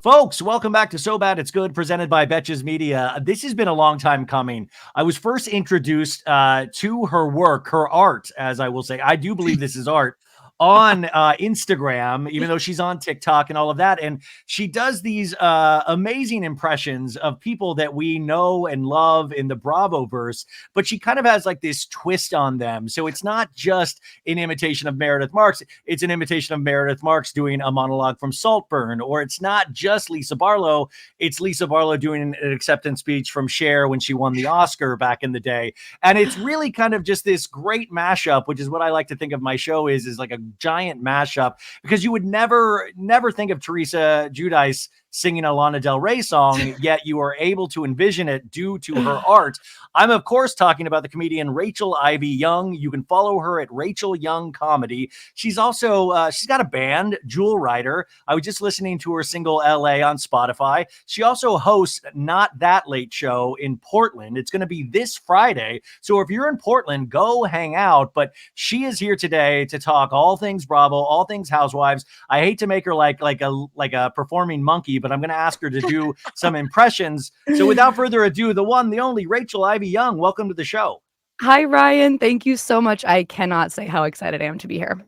Folks, welcome back to So Bad It's Good, presented by Betches Media. This has been a long time coming. I was first introduced to her work, her art, as I will say. I do believe this is art, on Instagram, even though she's on TikTok and all of that. And she does these amazing impressions of people that we know and love in the Bravoverse, but she kind of has like this twist on them. So it's not just an imitation of Meredith Marks. It's an imitation of Meredith Marks doing a monologue from Saltburn, or it's not just Lisa Barlow. It's Lisa Barlow doing an acceptance speech from Cher when she won the Oscar back in the day. And it's really kind of just this great mashup, which is what I like to think of my show is like a giant mashup, because you would never think of Teresa Giudice singing a Lana Del Rey song, yet you are able to envision it due to her art. I'm, of course, talking about the comedian Rachael Ivy Young. You can follow her at Rachael Young Comedy. She's also, she's got a band, Jewel Rider. I was just listening to her single LA on Spotify. She also hosts Not That Late Show in Portland. It's going to be this Friday. So if you're in Portland, go hang out. But she is here today to talk all things Bravo, all things Housewives. I hate to make her like a performing monkey, but I'm going to ask her to do some impressions. So without further ado, the one, the only Rachael Ivy Young, welcome to the show. Hi, Ryan. Thank you so much. I cannot say how excited I am to be here.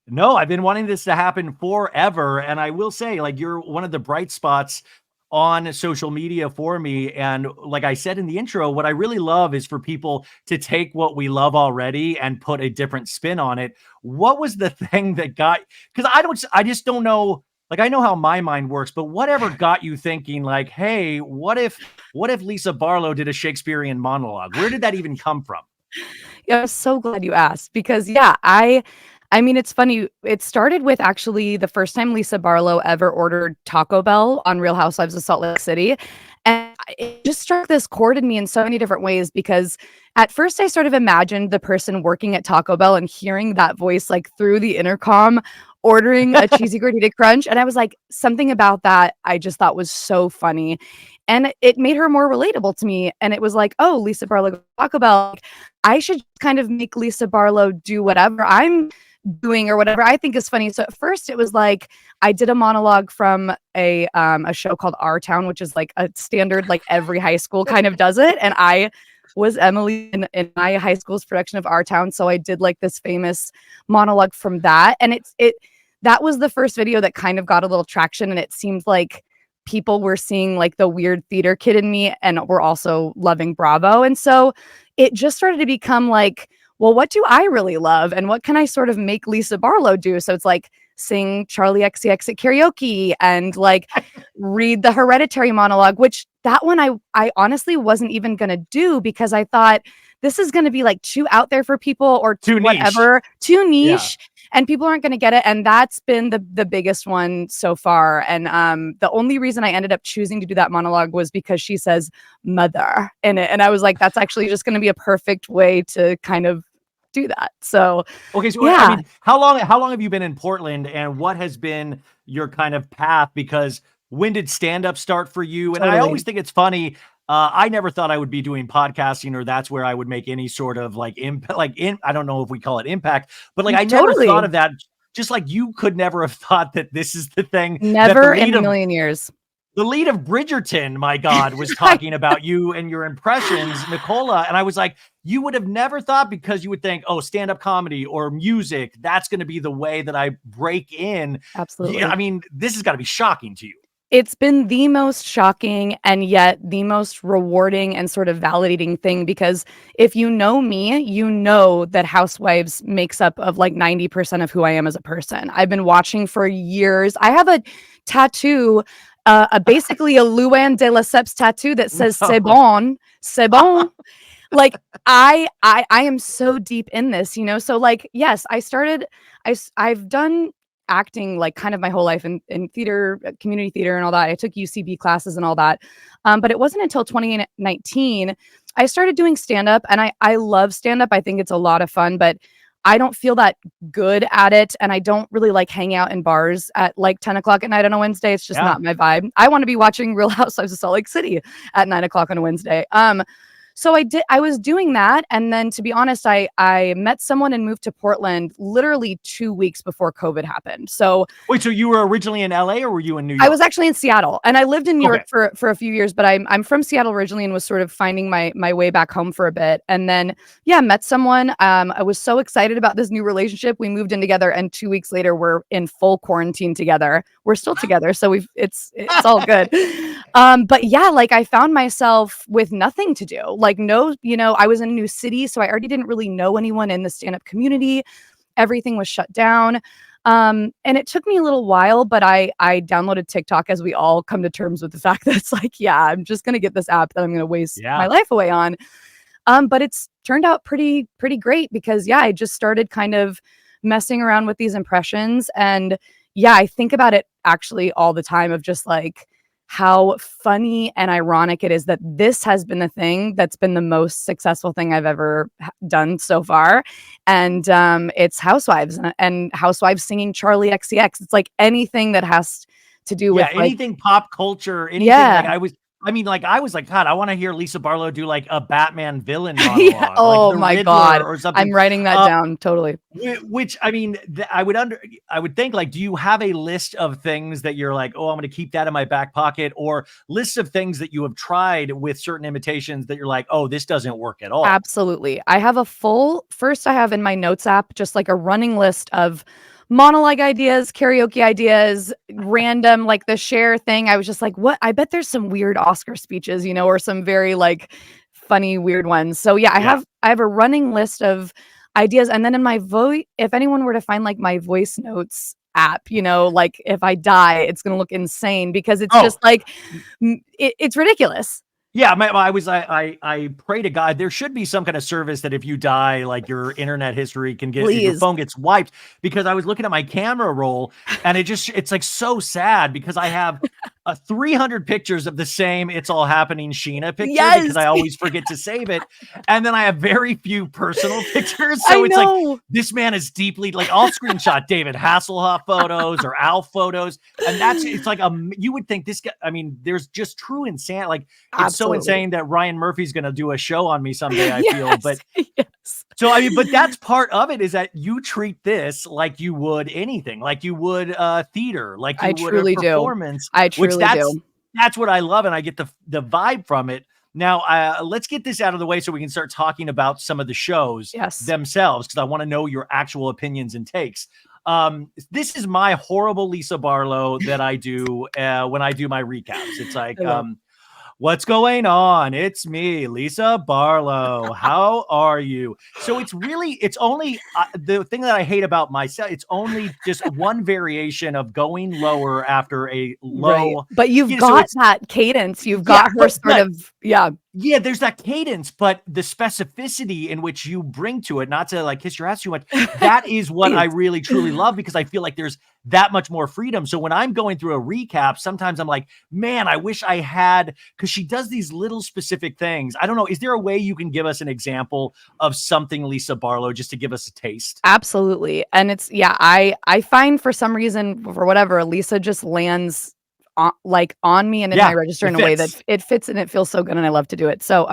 No, I've been wanting this to happen forever. And I will say, like, you're one of the bright spots on social media for me. And like I said in the intro, what I really love is for people to take what we love already and put a different spin on it. What was the thing that got, because I just don't know. Like, I know how my mind works, but whatever got you thinking like, hey, what if Lisa Barlow did a Shakespearean monologue? Where did that even come from? Yeah, I'm so glad you asked, because I mean, it's funny. It started with actually the first time Lisa Barlow ever ordered Taco Bell on Real Housewives of Salt Lake City. And it just struck this chord in me in so many different ways, because at first I sort of imagined the person working at Taco Bell and hearing that voice like through the intercom, ordering a cheesy gordita crunch. And I was like, something about that I just thought was so funny. And it made her more relatable to me. And it was like, oh, Lisa Barlow, Taco Bell. I should kind of make Lisa Barlow do whatever I'm doing or whatever I think is funny. So at first it was like I did a monologue from a show called Our Town, which is like a standard, like every high school kind of does it. And I was Emily in my high school's production of Our Town. So I did like this famous monologue from that. And that was the first video that kind of got a little traction. And it seemed like people were seeing like the weird theater kid in me and were also loving Bravo. And so it just started to become like, well, what do I really love? And what can I sort of make Lisa Barlow do? So it's like sing Charlie XCX at karaoke and like read the Hereditary monologue, which that one I honestly wasn't even going to do, because I thought this is going to be like too out there for people, or too whatever, too niche. Yeah. And people aren't going to get it. And that's been the biggest one so far. And the only reason I ended up choosing to do that monologue was because she says mother in it. And I was like, that's actually just going to be a perfect way to kind of do that. So, okay. So yeah. I mean, how long have you been in Portland, and what has been your kind of path? Because when did stand-up start for you? And I always think it's funny. I never thought I would be doing podcasting, or that's where I would make any sort of like impact, I don't know if we call it impact, but like I never thought of that. Just like you could never have thought that this is the thing. Never in a million years. The lead of Bridgerton, my God, was talking about you and your impressions, Nicola. And I was like, you would have never thought, because you would think, oh, stand-up comedy or music, that's going to be the way that I break in. Absolutely. Yeah, I mean, this has got to be shocking to you. It's been the most shocking and yet the most rewarding and sort of validating thing, because if you know me, you know that Housewives makes up of like 90% of who I am as a person. I've been watching for years. I have a tattoo, basically a Luann de Lesseps tattoo that says "C'est bon, c'est bon." Like I am so deep in this, you know. So like, yes, I've done acting like kind of my whole life in theater, community theater and all that. I took UCB classes and all that. But it wasn't until 2019 I started doing stand-up, and I love stand-up. I think it's a lot of fun, but I don't feel that good at it. And I don't really like hang out in bars at like 10 o'clock at night on a Wednesday. It's just not my vibe. I want to be watching Real Housewives of Salt Lake City at 9 o'clock on a Wednesday. So I was doing that. And then to be honest, I met someone and moved to Portland literally 2 weeks before COVID happened. So Wait, so you were originally in LA or were you in New York? I was actually in Seattle, and I lived in New York for a few years, but I'm from Seattle originally and was sort of finding my way back home for a bit. And then, yeah, met someone. I was so excited about this new relationship. We moved in together, and 2 weeks later, we're in full quarantine together. We're still together, so it's all good. But yeah, like I found myself with nothing to do. Like no, I was in a new city, so I already didn't really know anyone in the stand-up community. Everything was shut down. And it took me a little while, but I downloaded TikTok, as we all come to terms with the fact that it's like, yeah, I'm just going to get this app that I'm going to waste my life away on. But it's turned out pretty great because, yeah, I just started kind of messing around with these impressions. And yeah, I think about it actually all the time of just like how funny and ironic it is that this has been the thing that's been the most successful thing I've ever done so far. And it's Housewives and Housewives singing Charlie XCX. It's like anything that has to do with anything like, pop culture, anything like I was like, God, I want to hear Lisa Barlow do like a Batman villain monologue. Oh like my Riddler God. or something. I'm writing that down. Totally. Which I mean, I would think like, do you have a list of things that you're like, oh, I'm going to keep that in my back pocket, or lists of things that you have tried with certain imitations that you're like, oh, this doesn't work at all? Absolutely. I have first I have in my notes app, just like a running list of monologue ideas, karaoke ideas, random, like the Cher thing. I was just like, what? I bet there's some weird Oscar speeches, or some very like funny, weird ones. So yeah, I have a running list of ideas. And then in my voice, if anyone were to find like my voice notes app, like if I die, it's going to look insane because it's just like, it's ridiculous. Yeah, I pray to God there should be some kind of service that if you die, like your internet history can get your phone gets wiped, because I was looking at my camera roll and it's like so sad because I have 300 pictures of the same It's All Happening Sheena picture because I always forget to save it. And then I have very few personal pictures. So it's like, this man is deeply like, I'll screenshot David Hasselhoff photos or Al photos. And it's like, you would think this guy, I mean, there's just true insanity. Like it's so insane that Ryan Murphy's going to do a show on me someday, I feel, but so, I mean, but that's part of it, is that you treat this like you would anything, like you would theater, like you would a performance. I truly do. That's what I love. And I get the vibe from it. Now, let's get this out of the way so we can start talking about some of the shows themselves, because I want to know your actual opinions and takes. This is my horrible Lisa Barlow that I do when I do my recaps. It's like, what's going on? It's me, Lisa Barlow. How are you? So it's only the thing that I hate about myself. It's only just one variation of going lower after a low. Right. But you've got that cadence. You've got her sort of, Yeah, there's that cadence, but the specificity in which you bring to it, not to like kiss your ass too much, that is what I really, truly love, because I feel like there's that much more freedom. So when I'm going through a recap, sometimes I'm like, man, I wish I had, because she does these little specific things. I don't know. Is there a way you can give us an example of something Lisa Barlow, just to give us a taste? Absolutely. And it's, I find for some reason, for whatever, Lisa just lands on me and in my register in a way that it fits and it feels so good, and I love to do it. So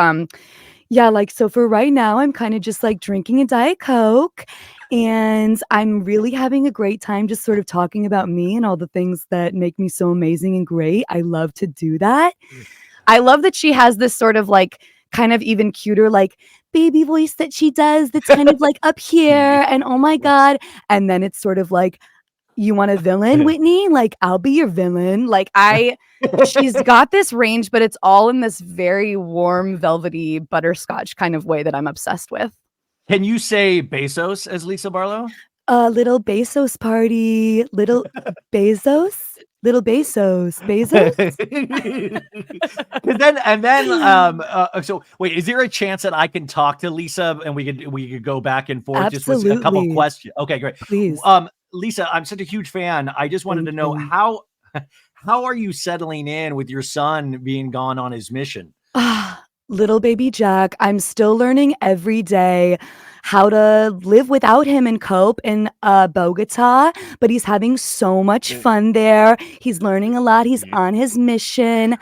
so for right now, I'm kind of just like drinking a Diet Coke, and I'm really having a great time just sort of talking about me and all the things that make me so amazing and great. I love to do that. I love that she has this sort of like kind of even cuter like baby voice that she does that's kind of like up here, and oh my God. And then it's sort of like, you want a villain, Whitney? Like, I'll be your villain. Like, she's got this range, but it's all in this very warm, velvety, butterscotch kind of way that I'm obsessed with. Can you say Bezos as Lisa Barlow? Little Bezos party, little Bezos. Little Bezos. So wait, is there a chance that I can talk to Lisa and we could go back and forth just with a couple questions? Okay, great. Please. Lisa, I'm such a huge fan. I just wanted to know how are you settling in with your son being gone on his mission? Little baby Jack, I'm still learning every day how to live without him and cope in Bogota, but he's having so much fun there. He's learning a lot. He's on his mission.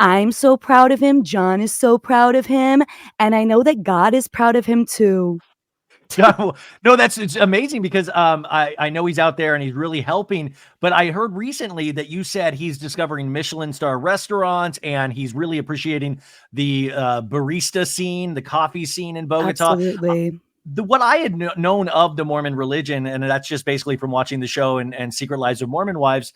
I'm so proud of him. John is so proud of him. And I know that God is proud of him too. No, it's amazing because I know he's out there and he's really helping. But I heard recently that you said he's discovering Michelin star restaurants and he's really appreciating the barista scene, the coffee scene in Bogota. Absolutely. What I had known of the Mormon religion, and that's just basically from watching the show and Secret Lives of Mormon Wives,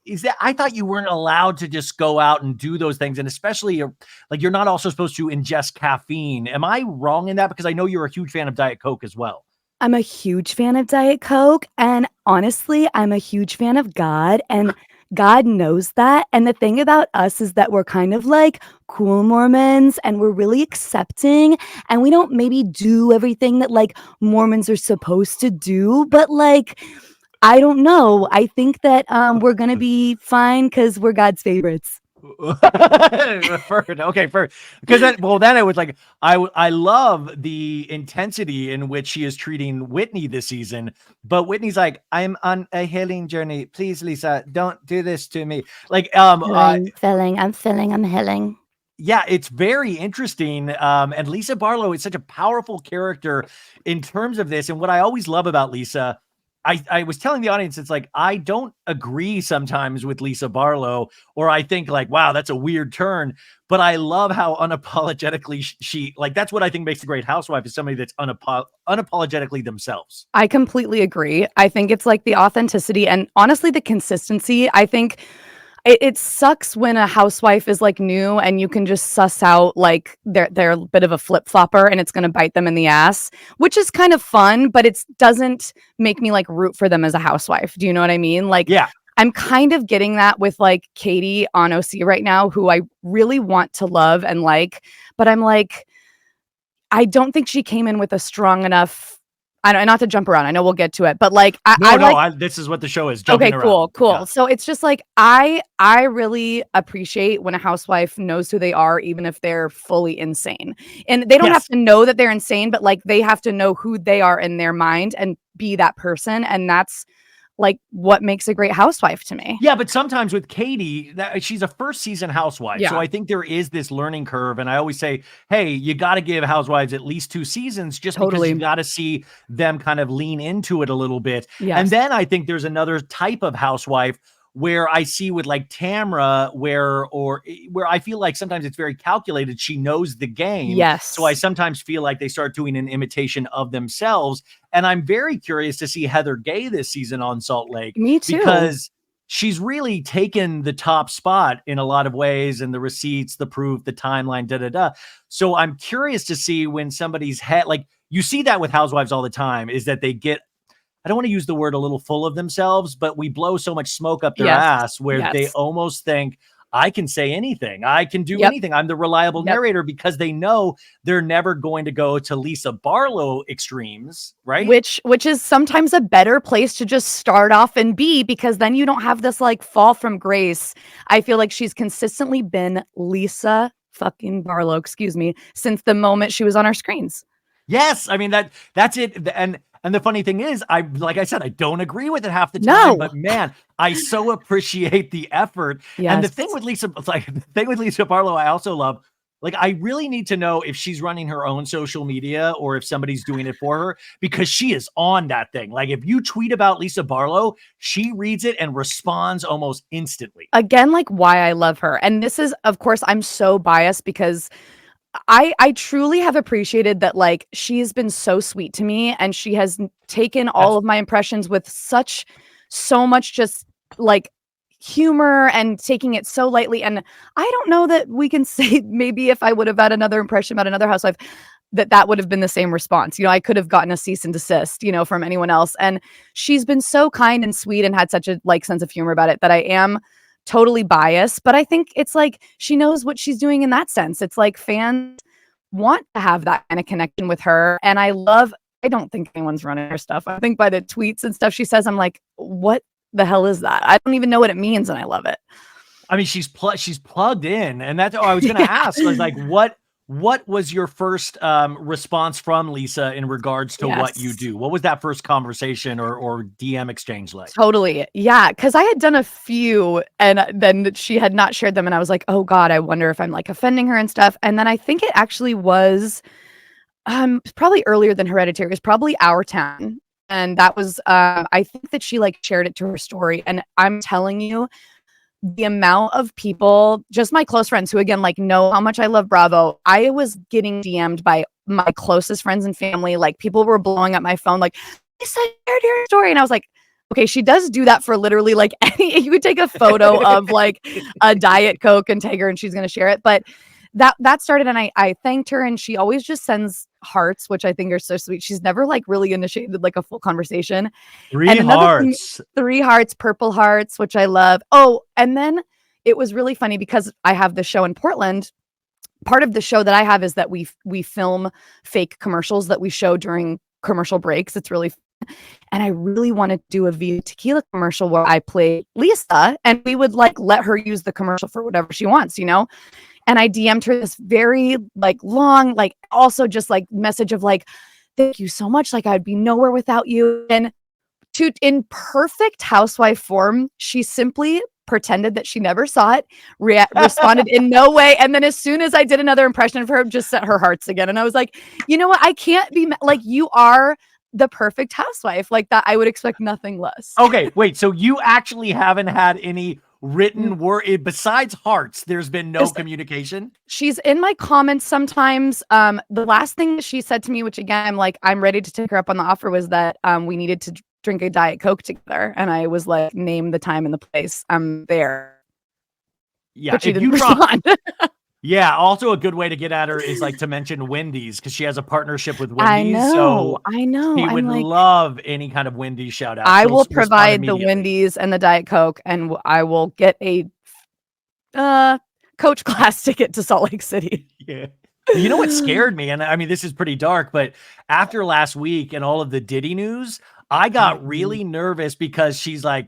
is that I thought you weren't allowed to just go out and do those things. And especially like you're not also supposed to ingest caffeine. Am I wrong in that? Because I know you're a huge fan of Diet Coke as well. I'm a huge fan of Diet Coke. And honestly, I'm a huge fan of God. And God knows that. And the thing about us is that we're kind of like cool Mormons and we're really accepting. And we don't maybe do everything that like Mormons are supposed to do. But like, I don't know. I think that we're going to be fine because we're God's favorites. Okay, because then I was like, I love the intensity in which she is treating Whitney this season, but Whitney's like, I'm on a healing journey. Please, Lisa, don't do this to me. Like, I'm healing. Yeah, it's very interesting. And Lisa Barlow is such a powerful character in terms of this. And what I always love about Lisa, I was telling the audience, it's like, I don't agree sometimes with Lisa Barlow, or I think like, wow, that's a weird turn. But I love how unapologetically she like, that's what I think makes a great housewife, is somebody that's unapologetically themselves. I completely agree. I think it's like the authenticity and honestly, the consistency. I think it sucks when a housewife is like new and you can just suss out like they're a bit of a flip-flopper and it's going to bite them in the ass, which is kind of fun, but it doesn't make me like root for them as a housewife. Do you know what I mean? Like, yeah, I'm kind of getting that with like Katie on OC right now, who I really want to love and like, but I'm like, I don't think she came in with a strong enough. I don't, not to jump around. I know we'll get to it, but like, this is what the show is. Jumping okay, around. cool. Yeah. So it's just like, I really appreciate when a housewife knows who they are, even if they're fully insane, and they don't have to know that they're insane, but like they have to know who they are in their mind and be that person. And that's like what makes a great housewife to me. Yeah, but sometimes with Katie, she's a first season housewife. Yeah. So I think there is this learning curve. And I always say, hey, you got to give housewives at least 2 seasons just because you got to see them kind of lean into it a little bit. Yes. And then I think there's another type of housewife where I see with like Tamra, where I feel like sometimes it's very calculated. She knows the game. Yes. So I sometimes feel like they start doing an imitation of themselves. And I'm very curious to see Heather Gay this season on Salt Lake. Me too. Because she's really taken the top spot in a lot of ways, and the receipts, the proof, the timeline, So I'm curious to see when somebody's head, like you see that with housewives all the time, is that they get, I don't want to use the word a little full of themselves, but we blow so much smoke up their ass where they almost think, I can say anything. I can do anything. I'm the reliable narrator, because they know they're never going to go to Lisa Barlow extremes, right? Which is sometimes a better place to just start off and be, because then you don't have this like fall from grace. I feel like she's consistently been Lisa fucking Barlow, since the moment she was on our screens. Yes. I mean, that's it. And the funny thing is, like I said, I don't agree with it half the time, but man, I so appreciate the effort. Yes. And the thing with Lisa Barlow, I also love, like, I really need to know if she's running her own social media or if somebody's doing it for her, because she is on that thing. Like, if you tweet about Lisa Barlow, she reads it and responds almost instantly. Again, like why I love her. And this is, of course, I'm so biased because I truly have appreciated that, like, she has been so sweet to me, and she has taken all of my impressions with so much just like humor and taking it so lightly. And I don't know that we can say, maybe if I would have had another impression about another housewife, that would have been the same response. You know, I could have gotten a cease and desist, you know, from anyone else. And she's been so kind and sweet and had such a like sense of humor about it that I am totally biased, but I think it's like she knows what she's doing in that sense. It's like fans want to have that kind of connection with her. And I don't think anyone's running her stuff. I think by the tweets and stuff she says, I'm like, what the hell is that? I don't even know what it means, and I love it. I mean, she's plugged in, and that's what I was going to ask. I was like, what was your first response from Lisa in regards to what you Yes. do? What was that first conversation or DM exchange like? Totally. Yeah, because I had done a few and then she had not shared them and I was like, "Oh god, I wonder if I'm like offending her and stuff." And then I think it actually was probably earlier than Hereditary. It was probably Our Town. And that was I think that she like shared it to her story and I'm telling you the amount of people, just my close friends who again like know how much I love Bravo. I was getting DM'd by my closest friends and family. Like people were blowing up my phone like, "Lisa shared your story." And I was like, okay, she does do that for literally like any, you could take a photo of like a Diet Coke and tag her and she's going to share it. But that started and I thanked her and she always just sends hearts, which I think are so sweet. She's never like really initiated like a full conversation. Three And another thing, hearts. 3 hearts, purple hearts, which I love. Oh, and then it was really funny because I have the show in Portland. Part of the show that I have is that we film fake commercials that we show during commercial breaks. It's really fun. And I really want to do a Via Tequila commercial where I play Lisa and we would like let her use the commercial for whatever she wants, you know? And I DM'd her this very like long, like also just like message of like, "Thank you so much. Like I'd be nowhere without you." And in perfect housewife form, she simply pretended that she never saw it, responded in no way. And then as soon as I did another impression of her, just sent her hearts again. And I was like, you know what? I can't be like, you are the perfect housewife. Like that, I would expect nothing less. Okay, wait. So you actually haven't had any written word besides hearts? There's been no communication. She's in my comments sometimes. The last thing that she said to me, which again, I'm like, I'm ready to take her up on the offer, was that we needed to drink a Diet Coke together. And I was like, name the time and the place. I'm there. Yeah, but she if didn't you drop, respond. yeah. Also, a good way to get at her is like to mention Wendy's because she has a partnership with Wendy's. I know. He I'm would like, love any kind of Wendy's shout out. I She'll will respond provide the immediately. Wendy's and the Diet Coke, and I will get a coach class ticket to Salt Lake City. Yeah. You know what scared me? And I mean, this is pretty dark, but after last week and all of the Diddy news, I got really nervous because she's like,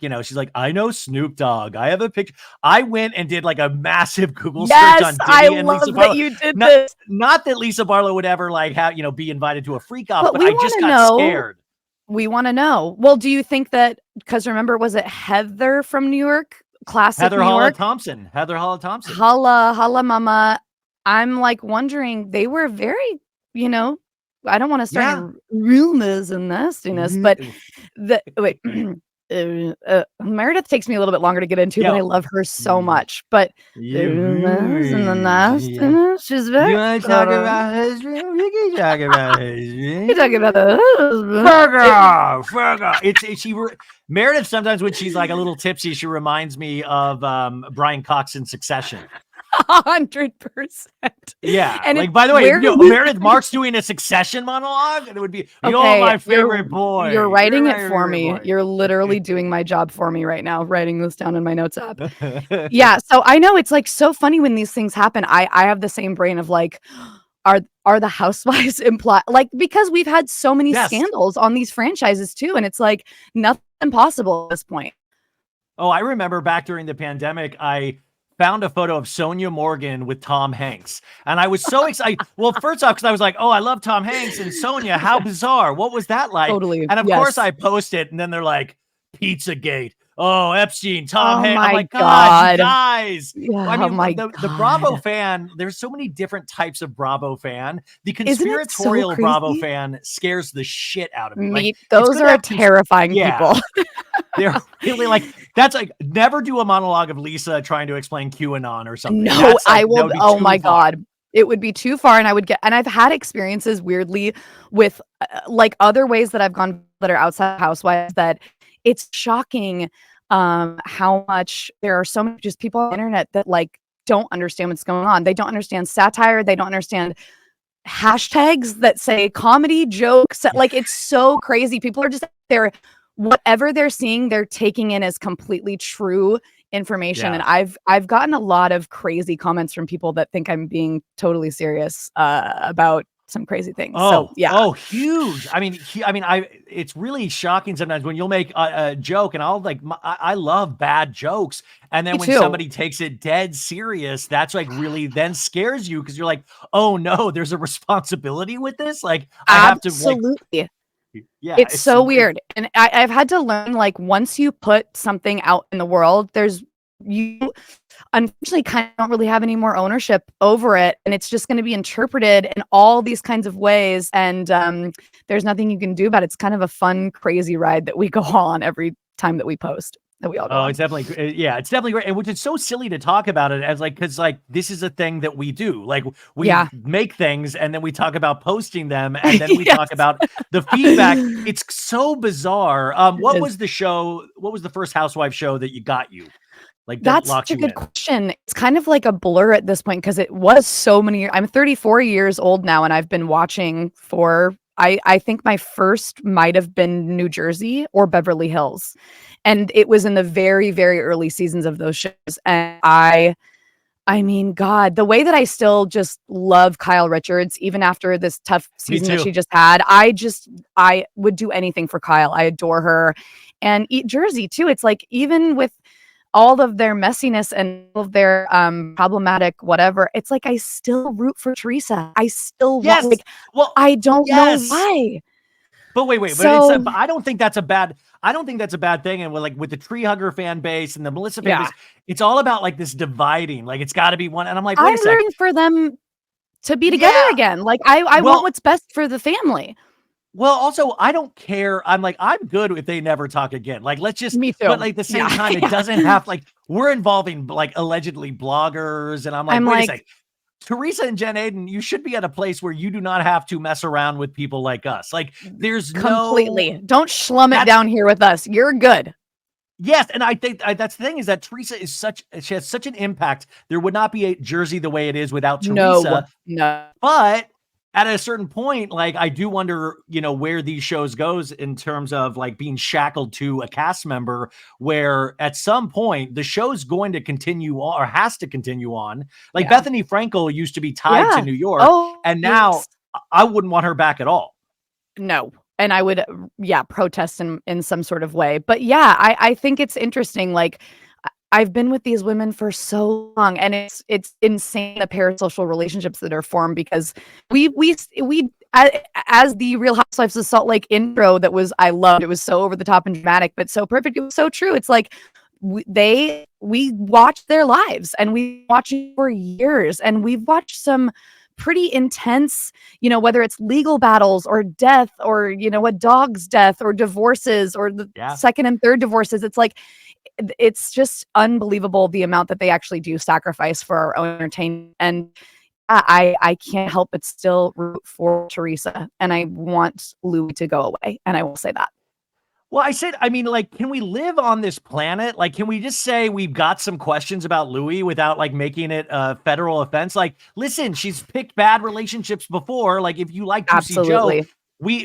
I know Snoop Dogg. I have a picture. I went and did like a massive Google search on Diddy I and love Lisa that Barlow. you did this. Not that Lisa Barlow would ever like have, be invited to a freak off, but we I just wanna got know. scared. We want to know. Well, do you think that, because remember, was it Heather from New York? Classic Heather New Holla York? Thompson. Heather Holla Thompson. Holla mama. I'm like wondering, they were very, I don't want to start any rumors and nastiness, but wait, Meredith takes me a little bit longer to get into, but I love her so much. But the rumors and the nastiness, she's very. You want to talk about husband? We can talk about husband. You talking about the husband? Fuck off. Meredith, sometimes when she's like a little tipsy, she reminds me of Brian Cox in Succession. 100%. Yeah. And like, by the way, Meredith Mark's doing a Succession monologue, and it would be, you're my favorite boy. You're writing it for me. Boy. You're literally doing my job for me right now, writing this down in my notes app. Yeah. So I know it's like so funny when these things happen. I have the same brain of like, are the housewives imply, like, because we've had so many scandals on these franchises too. And it's like nothing impossible at this point. Oh, I remember back during the pandemic, I found a photo of Sonia Morgan with Tom Hanks. And I was so excited. Well, first off, because I was like, oh, I love Tom Hanks and Sonia. How bizarre. What was that like? Totally. And of course I post it. And then they're like, Pizzagate. Oh, Epstein, Tom Hanks. I'm like, God, you guys. Yeah, I mean, the Bravo fan, there's so many different types of Bravo fan. The conspiratorial Bravo fan scares the shit out of me. Like, those are terrifying people. They're really like, that's like, never do a monologue of Lisa trying to explain QAnon or something. No, I will. Oh my God. It would be too far. And I've had experiences weirdly with like other ways that I've gone that are outside Housewives that it's shocking how much there are so many just people on the internet that like don't understand what's going on. They don't understand satire. They don't understand hashtags that say comedy jokes. Like it's so crazy. People are just there. Whatever they're seeing, they're taking in as completely true information. And I've gotten a lot of crazy comments from people that think I'm being totally serious about some crazy things. Oh, So yeah. oh, huge. I mean, it's really shocking sometimes when you'll make a joke and I'll like, I love bad jokes. And then Me when too. somebody takes it dead serious, that's like really then scares you because you're like, oh no, there's a responsibility with this. Like I have to like, Absolutely. yeah, It's so weird. And I've had to learn, like, once you put something out in the world, you unfortunately kind of don't really have any more ownership over it. And it's just going to be interpreted in all these kinds of ways. And there's nothing you can do about it. It's kind of a fun, crazy ride that we go on every time that we post. That we all go on. It's definitely, yeah, it's definitely great. And which is so silly to talk about it as like, cause like, this is a thing that we do. Like we make things and then we talk about posting them and then we talk about the feedback. It's so bizarre. What was the show? What was the first Housewife show that you got you? Like that's such a good question. It's kind of like a blur at this point because it was so many years. I'm 34 years old now and I've been watching for, I think my first might have been New Jersey or Beverly Hills. And it was in the very, very early seasons of those shows. And I mean, God, the way that I still just love Kyle Richards, even after this tough season that she just had, I would do anything for Kyle. I adore her. And Jersey too. It's like, even with all of their messiness and all of their problematic whatever, it's like I still root for Teresa. I still want, like, well, I don't know why. But wait, but I don't think that's a bad thing. And like with the Tree Hugger fan base and the Melissa fan base, it's all about like this dividing. Like it's got to be one. And I'm like, wait a second. Rooting for them to be together again. Like I want what's best for the family. Well, also, I don't care. I'm like, I'm good if they never talk again. Like, let's just, me too. But like at the same time, it doesn't have like, we're involving like allegedly bloggers. And I'm like, wait a second. Teresa and Jen Aiden, you should be at a place where you do not have to mess around with people like us. Like there's completely don't schlum it down here with us. You're good. Yes. And I think that's the thing is that Teresa is she has such an impact. There would not be a Jersey the way it is without Teresa. No. But at a certain point, like I do wonder, where these shows goes in terms of like being shackled to a cast member, where at some point the show's going to continue on or has to continue on. Like Bethany Frankel used to be tied to New York. And now I wouldn't want her back at all. No. And I would, protest in some sort of way. But yeah, I think it's interesting. Like, I've been with these women for so long, and it's insane the parasocial relationships that are formed because we as the Real Housewives of Salt Lake intro that I loved. It was so over the top and dramatic, but so perfect. It was so true. It's like we watched their lives and we watched it for years, and we've watched some pretty intense, whether it's legal battles or death or, a dog's death or divorces or the second and third divorces. It's like, it's just unbelievable the amount that they actually do sacrifice for our own entertainment. And I can't help but still root for Teresa, and I want Louis to go away. And I will say that. Well, I mean, like, can we live on this planet? Like, can we just say we've got some questions about Louis without like making it a federal offense? Like, listen, she's picked bad relationships before. Like, if you like to see Joe,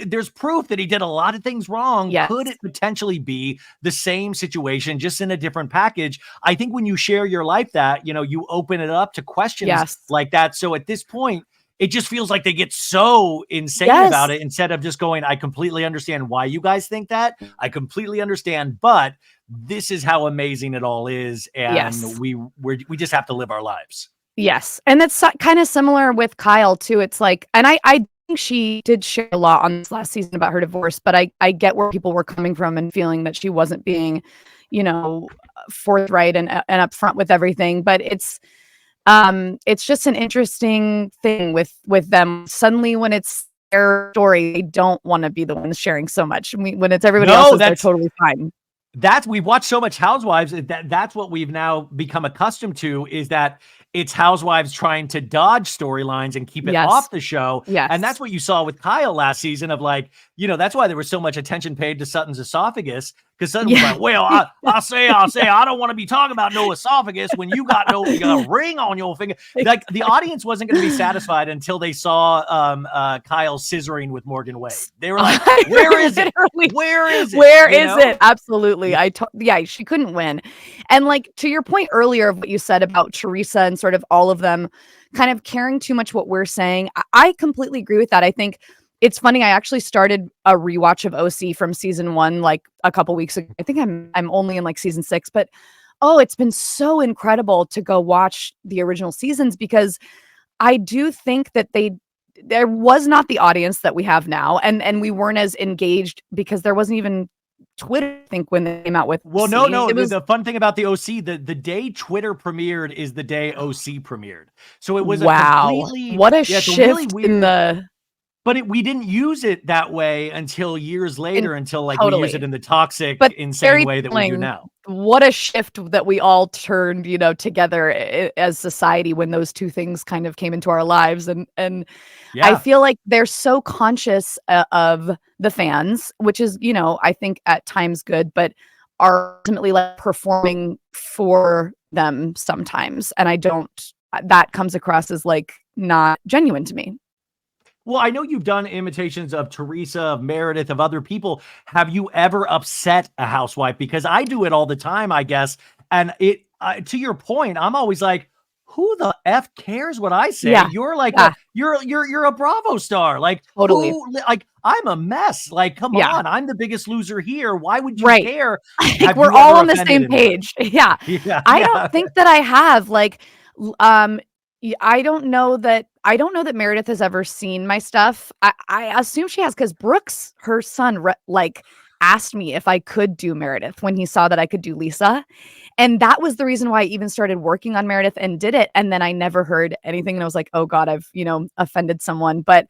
there's proof that he did a lot of things wrong. Yes. Could it potentially be the same situation, just in a different package? I think when you share your life that, you open it up to questions like that. So at this point, it just feels like they get so insane about it instead of just going, I completely understand why you guys think that. I completely understand, but this is how amazing it all is. And we just have to live our lives. Yes. And that's kind of similar with Kyle too. It's like, and I think she did share a lot on this last season about her divorce, but I get where people were coming from and feeling that she wasn't being, forthright and upfront with everything. But it's just an interesting thing with them. Suddenly when it's their story, they don't want to be the ones sharing so much. When it's everybody else's, they're totally fine. We've watched so much Housewives that's what we've now become accustomed to, is that it's Housewives trying to dodge storylines and keep it off the show. Yes. And that's what you saw with Kyle last season of like, that's why there was so much attention paid to Sutton's esophagus, Because suddenly like, well, I say, I don't want to be talking about no esophagus when you got a ring on your finger. Like the audience wasn't going to be satisfied until they saw Kyle scissoring with Morgan Wade. They were like, where is it? Where is it? Where is it? Absolutely. Yeah, she couldn't win. And like to your point earlier of what you said about Teresa and sort of all of them kind of caring too much what we're saying, I completely agree with that. I think it's funny. I actually started a rewatch of OC from season 1 like a couple weeks ago. I think I'm only in like season 6, but it's been so incredible to go watch the original seasons because I do think that there was not the audience that we have now, and we weren't as engaged because there wasn't even Twitter, I think, when they came out with well, OC. no. The fun thing about the OC, the day Twitter premiered is the day OC premiered. So it was a completely what a shift really weird, in the. But we didn't use it that way until years later, until like we use it in the toxic, insane way that we do now. What a shift that we all turned, together as society when those two things kind of came into our lives. And I feel like they're so conscious of the fans, which is, I think at times good, but are ultimately like performing for them sometimes. And that comes across as like not genuine to me. Well, I know you've done imitations of Teresa, of Meredith, of other people. Have you ever upset a housewife? Because I do it all the time, I guess. And to your point, I'm always like, who the F cares what I say? Yeah. You're like, you're a Bravo star. Like, totally. Like, I'm a mess. Like, come on. I'm the biggest loser here. Why would you care? Like, we're all on the same page. Yeah. I don't think that I have like, I don't know that Meredith has ever seen my stuff. I assume she has because Brooks, her son, asked me if I could do Meredith when he saw that I could do Lisa. And that was the reason why I even started working on Meredith and did it. And then I never heard anything. And I was like, oh God, I've, offended someone. But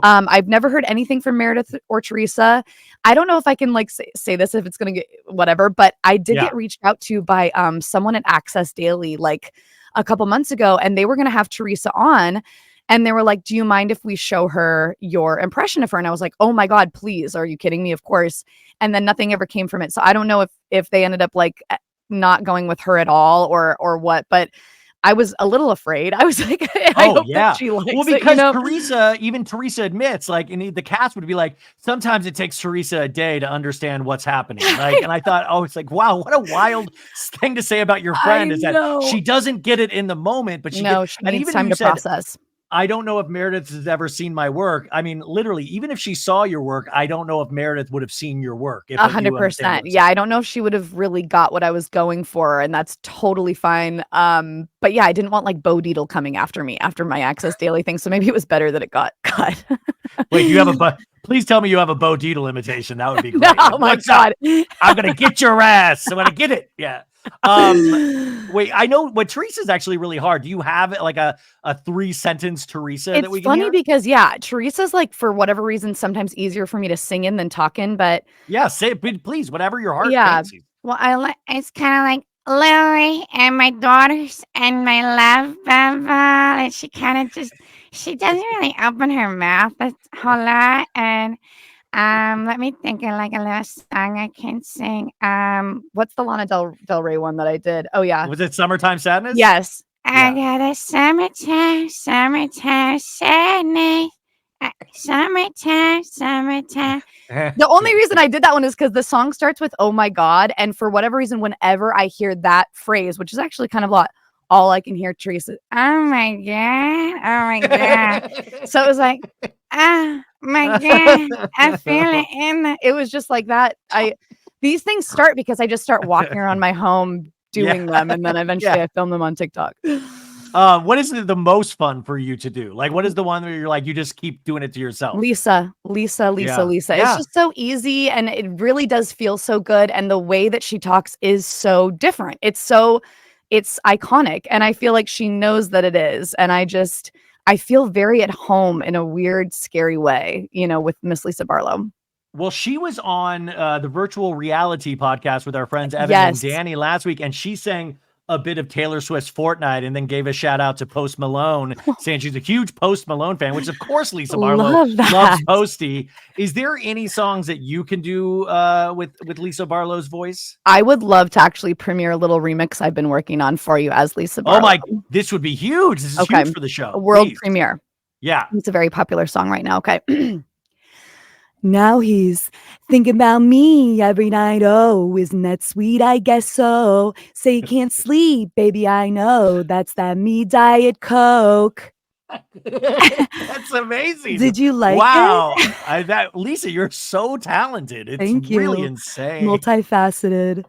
I've never heard anything from Meredith or Teresa. I don't know if I can like say this, if it's going to get whatever, but I did get reached out to by someone at Access Daily, like a couple months ago, and they were going to have Teresa on. And they were like, do you mind if we show her your impression of her? And I was like, oh my God, please. Are you kidding me? Of course. And then nothing ever came from it. So I don't know if they ended up like not going with her at all or what, but I was a little afraid. I was like, I hope that she likes well, because even Teresa admits, like, and the cast would be like, sometimes it takes Teresa a day to understand what's happening. Like, and I thought, it's like, wow, what a wild thing to say about your friend is that she doesn't get it in the moment, but she needs time to process. I don't know if Meredith has ever seen my work. I mean, literally, even if she saw your work, I don't know if Meredith would have seen your work. 100%. Yeah, I don't know if she would have really got what I was going for, and that's totally fine. But yeah, I didn't want like Bo Dietl coming after me after my Access Daily thing, so maybe it was better that it got cut. Wait, you have please tell me you have a Bo Dietl imitation. That would be great. Oh my God. I'm going to get your ass. I'm going to get it. Yeah. Wait, I know what Teresa's actually really hard. Do you have like a 3-sentence Teresa that we can hear? It's funny because Teresa's like, for whatever reason, sometimes easier for me to sing in than talk in, but say it, please, whatever your heart fancies. Well, it's kind of like Lily and my daughters and my love, and she kind of she doesn't really open her mouth a whole lot, and let me think of like a little song I can sing. What's the Lana Del Rey one that I did? Oh yeah. Was it Summertime Sadness? Yes. I got a summertime sadness. Summertime. The only reason I did that one is because the song starts with "Oh my God," and for whatever reason, whenever I hear that phrase, which is actually kind of a lot, all I can hear Teresa, oh my God. So it was like, oh my God, I feel it in the. It was just like that. These things start because I just start walking around my home doing them, and then eventually I film them on TikTok. What is the most fun for you to do? Like, what is the one where you're like, you just keep doing it to yourself? Lisa. It's just so easy, and it really does feel so good. And the way that she talks is so different. It's iconic, and I feel like she knows that it is. And I feel very at home in a weird, scary way, with Miss Lisa Barlow. Well, she was on the virtual reality podcast with our friends Evan and Danny last week, and she sang a bit of Taylor Swift's Fortnite and then gave a shout out to Post Malone, saying she's a huge Post Malone fan, which of course Lisa Barlow loves Posty. Is there any songs that you can do with Lisa Barlow's voice? I would love to actually premiere a little remix I've been working on for you as Lisa Barlow. Oh my, this would be huge. This is huge for the show. A world premiere. Yeah. It's a very popular song right now. Okay. Now he's thinking about me every night. Oh, isn't that sweet? I guess so. Say you can't sleep, baby. I know that's that me Diet Coke. That's amazing. Did you like it? Wow. Lisa, you're so talented. It's Thank you. Really insane. Multifaceted.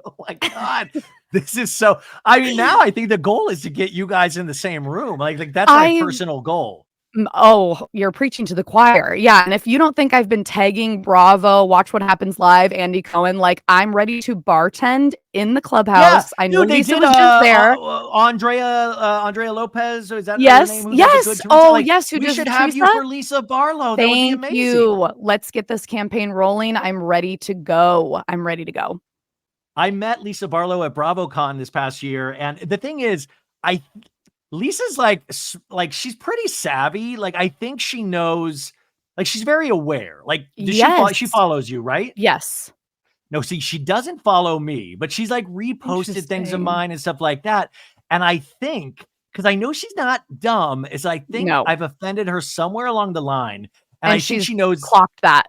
Oh my God. This is so, I mean, now I think the goal is to get you guys in the same room. Like that's my personal goal. Oh, you're preaching to the choir. Yeah. And if you don't think I've been tagging Bravo, Watch What Happens Live, Andy Cohen, like I'm ready to bartend in the clubhouse. I know Lisa was just there. Andrea Lopez, is that yes, her name? Yes. Oh, like, yes. We should have you for Lisa Barlow. That would be amazing. You. Let's get this campaign rolling. I'm ready to go. I met Lisa Barlow at BravoCon this past year, and the thing is, Lisa's like she's pretty savvy. Like I think she knows, like she's very aware. Like she follows you, right? Yes. No, see, she doesn't follow me, but she's like reposted things of mine and stuff like that. And I think, because I know she's not dumb, is I think I've offended her somewhere along the line. And I think she knows clocked that.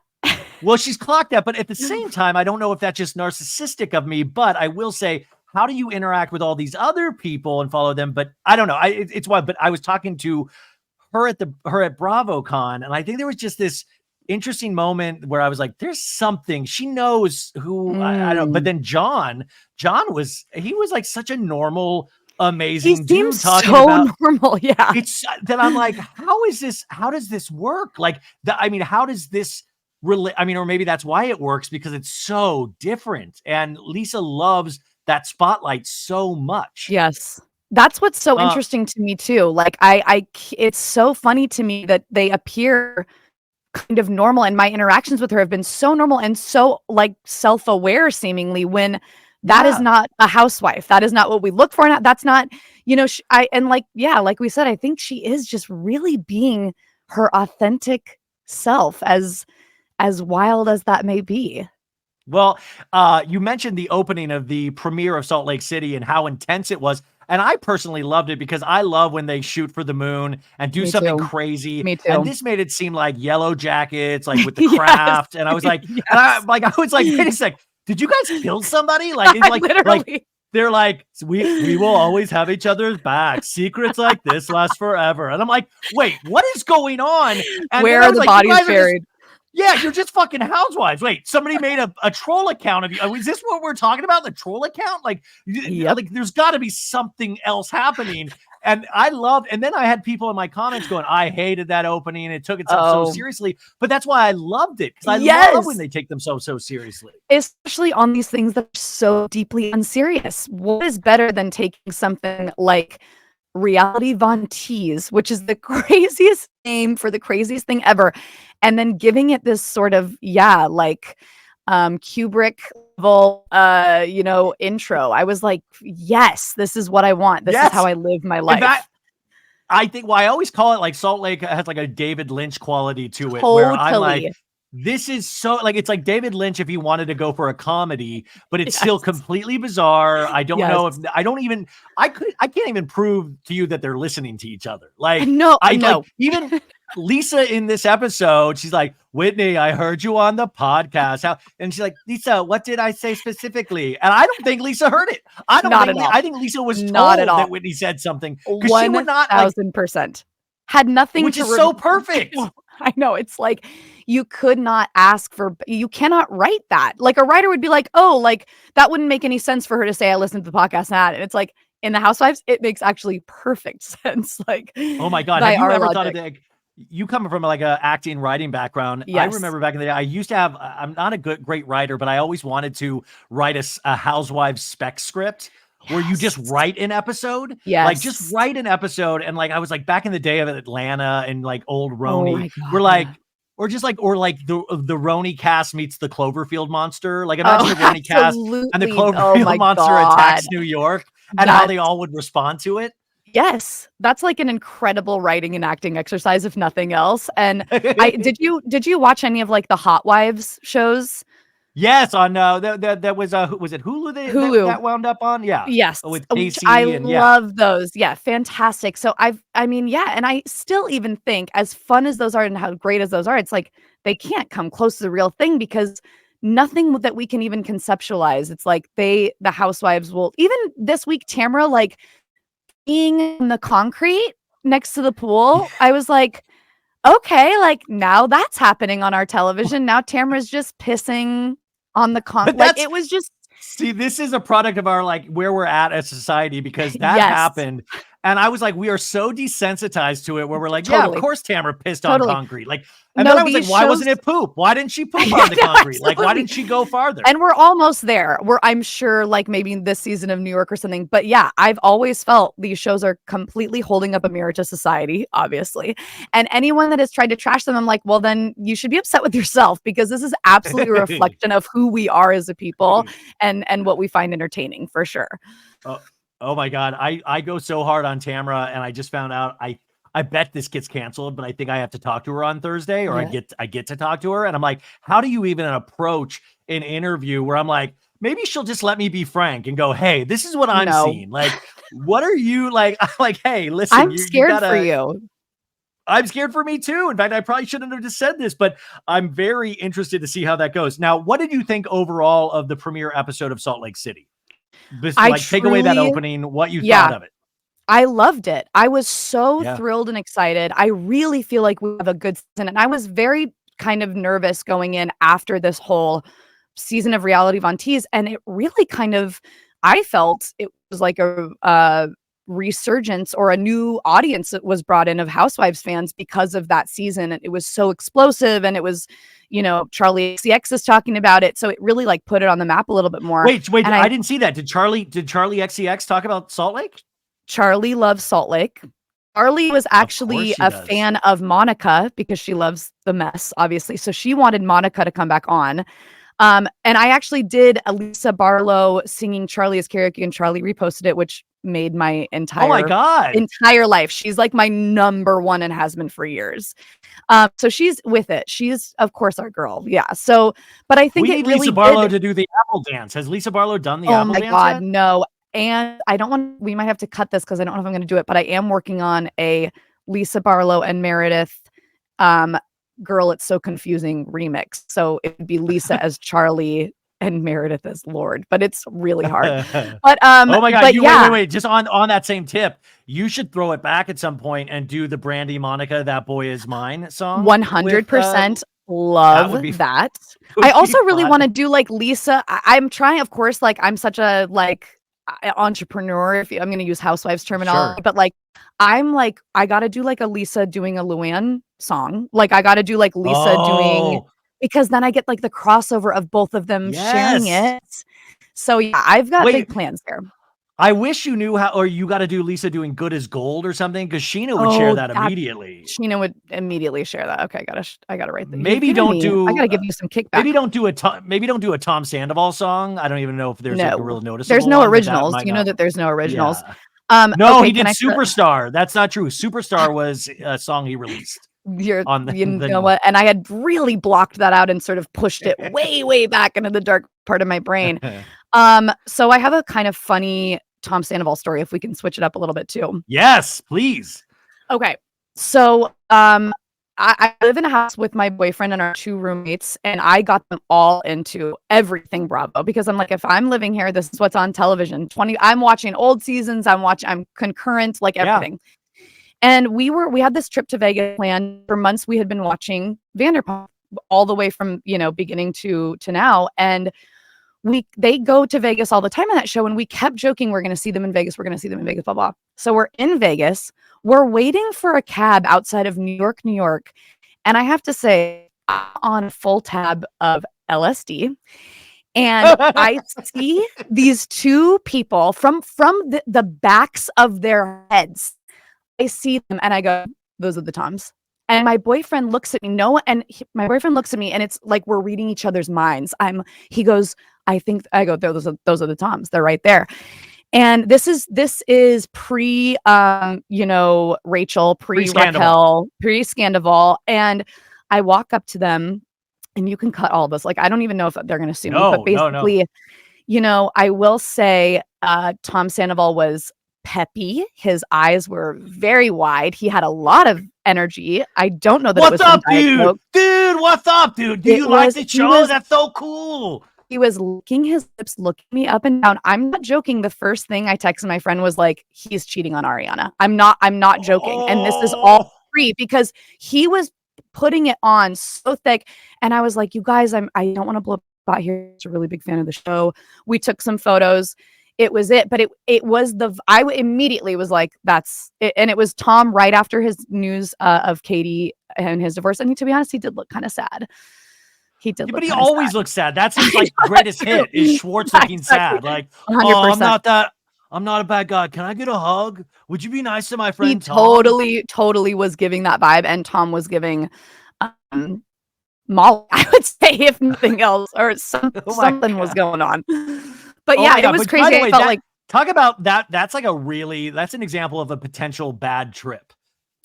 Well, she's clocked that, but at the same time, I don't know if that's just narcissistic of me, but I will say, how do you interact with all these other people and follow them? But I don't know. It's why. But I was talking to her at BravoCon, and I think there was just this interesting moment where I was like, "There's something she knows who I don't." But then John was like such a normal, amazing dude talking about normal. Yeah, it's that I'm like, how is this? How does this work? Like, how does this? Or maybe that's why it works because it's so different, and Lisa loves that spotlight so much. Yes. That's what's so interesting to me too. Like it's so funny to me that they appear kind of normal, and my interactions with her have been so normal and so like self-aware seemingly, when that is not a housewife. That is not what we look for. That's not, like we said, I think she is just really being her authentic self, as wild as that may be. Well, you mentioned the opening of the premiere of Salt Lake City and how intense it was. And I personally loved it because I love when they shoot for the moon and do something crazy. Me too. And this made it seem like Yellow Jackets, like with the craft. And I was like, I was like, wait a sec, did you guys kill somebody? Like, it's like, literally. They're like, we will always have each other's back. Secrets like this last forever. And I'm like, wait, what is going on? And where are the bodies buried? Yeah, you're just fucking housewives. Wait, somebody made a troll account of you. Is this what we're talking about? The troll account? Like, like there's got to be something else happening. And and then I had people in my comments going, I hated that opening. And it took itself so seriously. But that's why I loved it. Because I love when they take themselves so seriously. Especially on these things that are so deeply unserious. What is better than taking something like Reality Von Tease, which is the craziest name for the craziest thing ever, and then giving it this sort of Kubrick level intro. I was like, yes, this is what I want. This is how I live my life. I think I always call it like Salt Lake has like a David Lynch quality to it, totally. Where I'm like, this is so like, it's like David Lynch if he wanted to go for a comedy, but it's still completely bizarre. I don't know if I can't even prove to you that they're listening to each other. Like, I know. Like, even Lisa in this episode, she's like, Whitney, I heard you on the podcast. And she's like, Lisa, what did I say specifically? And I don't think Lisa heard it. I think Lisa was told that Whitney said something. 1,000%. Had nothing which is so perfect. I know. It's like you cannot write that. Like a writer would be like, oh, like that wouldn't make any sense for her to say I listened to the podcast and it's like in the Housewives, it makes actually perfect sense. Like, oh my God. Have you ever thought of that? You come from like a acting writing background. Yes. I remember back in the day, I used to have, I'm not a great writer, but I always wanted to write a Housewives spec script. Where you just write an episode, like just write an episode, and like I was like back in the day of Atlanta and like old RHONY, we're like, or like the RHONY cast meets the Cloverfield monster. Like imagine the RHONY cast and the Cloverfield monster attacks New York. and how they all would respond to it. Yes, that's like an incredible writing and acting exercise, if nothing else. And I did you watch any of like the Hot Wives shows? Yes, on that was it Hulu Hulu that wound up on? Yeah. Yes, With which Casey I and love those. Yeah, fantastic. So I mean, yeah, and I still even think as fun as those are and how great as those are, it's like they can't come close to the real thing because nothing that we can even conceptualize. It's like the housewives will even this week, Tamara, like being in the concrete next to the pool. I was like, okay, like now that's happening on our television. Now Tamara's just pissing on the concrete. Like it was just. See, this is a product of our like where we're at as society because that happened. And I was like, we are so desensitized to it where we're like, yeah, of course Tamara pissed on concrete. Like, and then I was like, why wasn't it poop? Why didn't she poop on the concrete? Absolutely. Like, why didn't she go farther? And we're almost there. I'm sure like maybe this season of New York or something. But yeah, I've always felt these shows are completely holding up a mirror to society, obviously. And anyone that has tried to trash them, I'm like, well, then you should be upset with yourself because this is absolutely a reflection of who we are as a people and what we find entertaining for sure. Oh my God. I go so hard on Tamara and I just found out I bet this gets canceled, but I think I have to talk to her on Thursday or I get to talk to her. And I'm like, how do you even approach an interview where I'm like, maybe she'll just let me be frank and go, hey, this is what I'm seeing. Like, what are you like? I'm like, hey, listen, I'm scared for you. I'm scared for me too. In fact, I probably shouldn't have just said this, but I'm very interested to see how that goes. Now, what did you think overall of the premiere episode of Salt Lake City? Take away that opening, what you thought of it. I loved it. I was so thrilled and excited. I really feel like we have a good season. And I was very kind of nervous going in after this whole season of Reality Von Tease. And it really kind of, I felt it was like a resurgence or a new audience that was brought in of Housewives fans because of that season. And it was so explosive and it was, you know, Charlie XCX is talking about it. So it really like put it on the map a little bit more. Wait, I didn't see that. Did Charlie XCX talk about Salt Lake? Charlie loves Salt Lake. Charlie was actually a fan of Monica because she loves the mess, obviously. So she wanted Monica to come back on. And I actually did a Lisa Barlow singing Charlie as karaoke and Charlie reposted it, which made my entire life. She's like my number one and has been for years. So she's with it. She's of course our girl. Yeah. So, but I think we need Lisa Barlow to do the apple dance. Has Lisa Barlow done the apple dance? Oh my God, no. And I don't want, we might have to cut this because I don't know if I'm going to do it, but I am working on a Lisa Barlow and Meredith Girl, It's So Confusing remix. So it would be Lisa as Charlie and Meredith as Lord, but it's really hard. But oh my God, wait, just on that same tip, you should throw it back at some point and do the Brandy Monica That Boy Is Mine song. 100% love that. I also really want to do like Lisa. I'm trying, of course, like I'm such a like entrepreneur, if I'm going to use Housewives terminology, but like I'm like I got to do like a Lisa doing a Luann song. Like I got to do like Lisa doing, because then I get like the crossover of both of them sharing it. So yeah, I've got big plans there. I wish you knew how, or you got to do Lisa doing Good as Gold or something, because Sheena would share that immediately. Sheena would immediately share that. Okay, I gotta write that. Maybe don't do. I gotta give you some kickback. Maybe don't do a Tom Sandoval song. I don't even know if there's like a real noticeable. There's no originals. You know that there's no originals. Yeah. No, he did Superstar. That's not true. Superstar was a song he released. You know what? And I had really blocked that out and sort of pushed it way back into the dark part of my brain. So I have a kind of funny Tom Sandoval story, if we can switch it up a little bit too. Yes, please. Okay. So I live in a house with my boyfriend and our two roommates, and I got them all into everything Bravo because I'm like, if I'm living here, this is what's on television. I'm watching old seasons, I'm concurrent, like everything. And we had this trip to Vegas planned for months. We had been watching Vanderpump all the way from, beginning to now. And they go to Vegas all the time on that show. And we kept joking, we're going to see them in Vegas. We're going to see them in Vegas, blah, blah. So we're in Vegas. We're waiting for a cab outside of New York. And I have to say, I'm on a full tab of LSD. And I see these two people from the backs of their heads. I see them and I go, those are the Toms. And my boyfriend looks at me. My boyfriend looks at me and it's like we're reading each other's minds. He goes, I go, those are the Toms. They're right there. And this is pre Rachael, pre Raquel, pre Scandival. And I walk up to them, and you can cut all this. Like, I don't even know if they're going to sue me, but basically, I will say Tom Sandoval was peppy. His eyes were very wide. He had a lot of energy. I don't know that what's up, dude? Dude, what's up, dude? Do you like the show? That's so cool. He was licking his lips, looking me up and down. I'm not joking. The first thing I texted my friend was like, he's cheating on Ariana. I'm not joking. And this is all free because he was putting it on so thick. And I was like, you guys, I don't want to blow up here. He's a really big fan of the show. We took some photos. It was it. But it was I immediately was like, that's it. And it was Tom right after his news of Katie and his divorce. And to be honest, he did look kind of sad. He did, but he always looks sad. That's his like greatest hit is Schwartz looking sad. Like, 100%. Oh, I'm not a bad guy. Can I get a hug? Would you be nice to my friend? He totally was giving that vibe, and Tom was giving Molly, I would say, if nothing else, or something was going on. But yeah, it was crazy. I felt like talk about that. That's like that's an example of a potential bad trip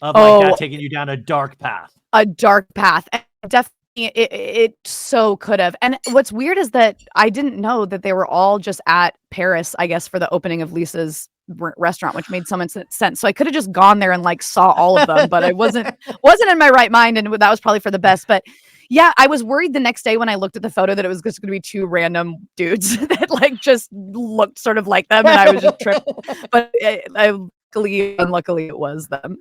of like that taking you down a dark path. A dark path, definitely. It so could have. And what's weird is that I didn't know that they were all just at Paris, I guess, for the opening of Lisa's restaurant, which made so much sense. So I could have just gone there and like saw all of them, but I wasn't in my right mind, and that was probably for the best. But yeah, I was worried the next day when I looked at the photo that it was just going to be two random dudes that like just looked sort of like them, and I was just tripped. But unluckily it was them.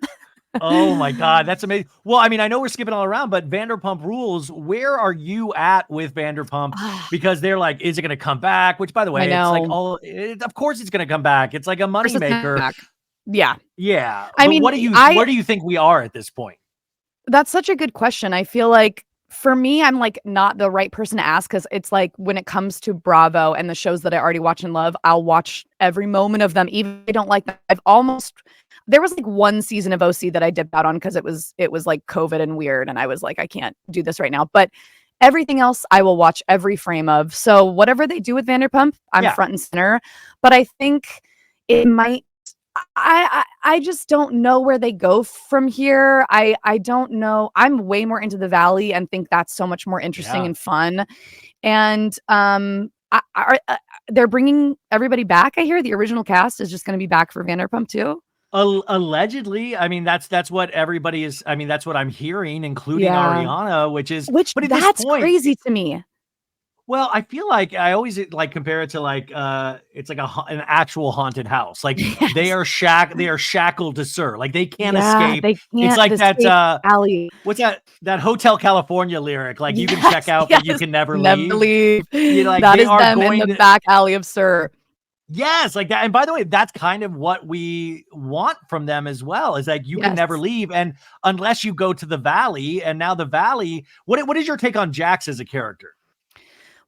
Oh my God, that's amazing. Well, I mean, I know we're skipping all around, but Vanderpump Rules, where are you at with Vanderpump? Because they're like, is it going to come back? Which, by the way, it's like, of course it's going to come back. It's like a moneymaker. Yeah. Yeah. I mean, where do you think we are at this point? That's such a good question. I feel like for me, I'm like not the right person to ask, because it's like when it comes to Bravo and the shows that I already watch and love, I'll watch every moment of them, even if I don't like them. There was like one season of OC that I dipped out on because it was like COVID and weird, and I was like, I can't do this right now. But everything else I will watch every frame of. So whatever they do with Vanderpump, I'm front and center. But I think it might. I just don't know where they go from here. I don't know. I'm way more into the Valley and think that's so much more interesting and fun. And they're bringing everybody back. I hear the original cast is just going to be back for Vanderpump too. Allegedly, I mean that's what everybody is. I mean that's what I'm hearing, including Ariana, but that's crazy to me. Well, I feel like I always like compare it to like it's like an actual haunted house. Like they are shackled to Sir. Like they can't escape. It's like that alley. What's that Hotel California lyric? Like you can check out, but you can never leave. Like, that is them in the back alley of Sir. Yes, like that. And by the way, that's kind of what we want from them as well. Is like you can never leave, and unless you go to the Valley. And now the Valley. What is your take on Jax as a character?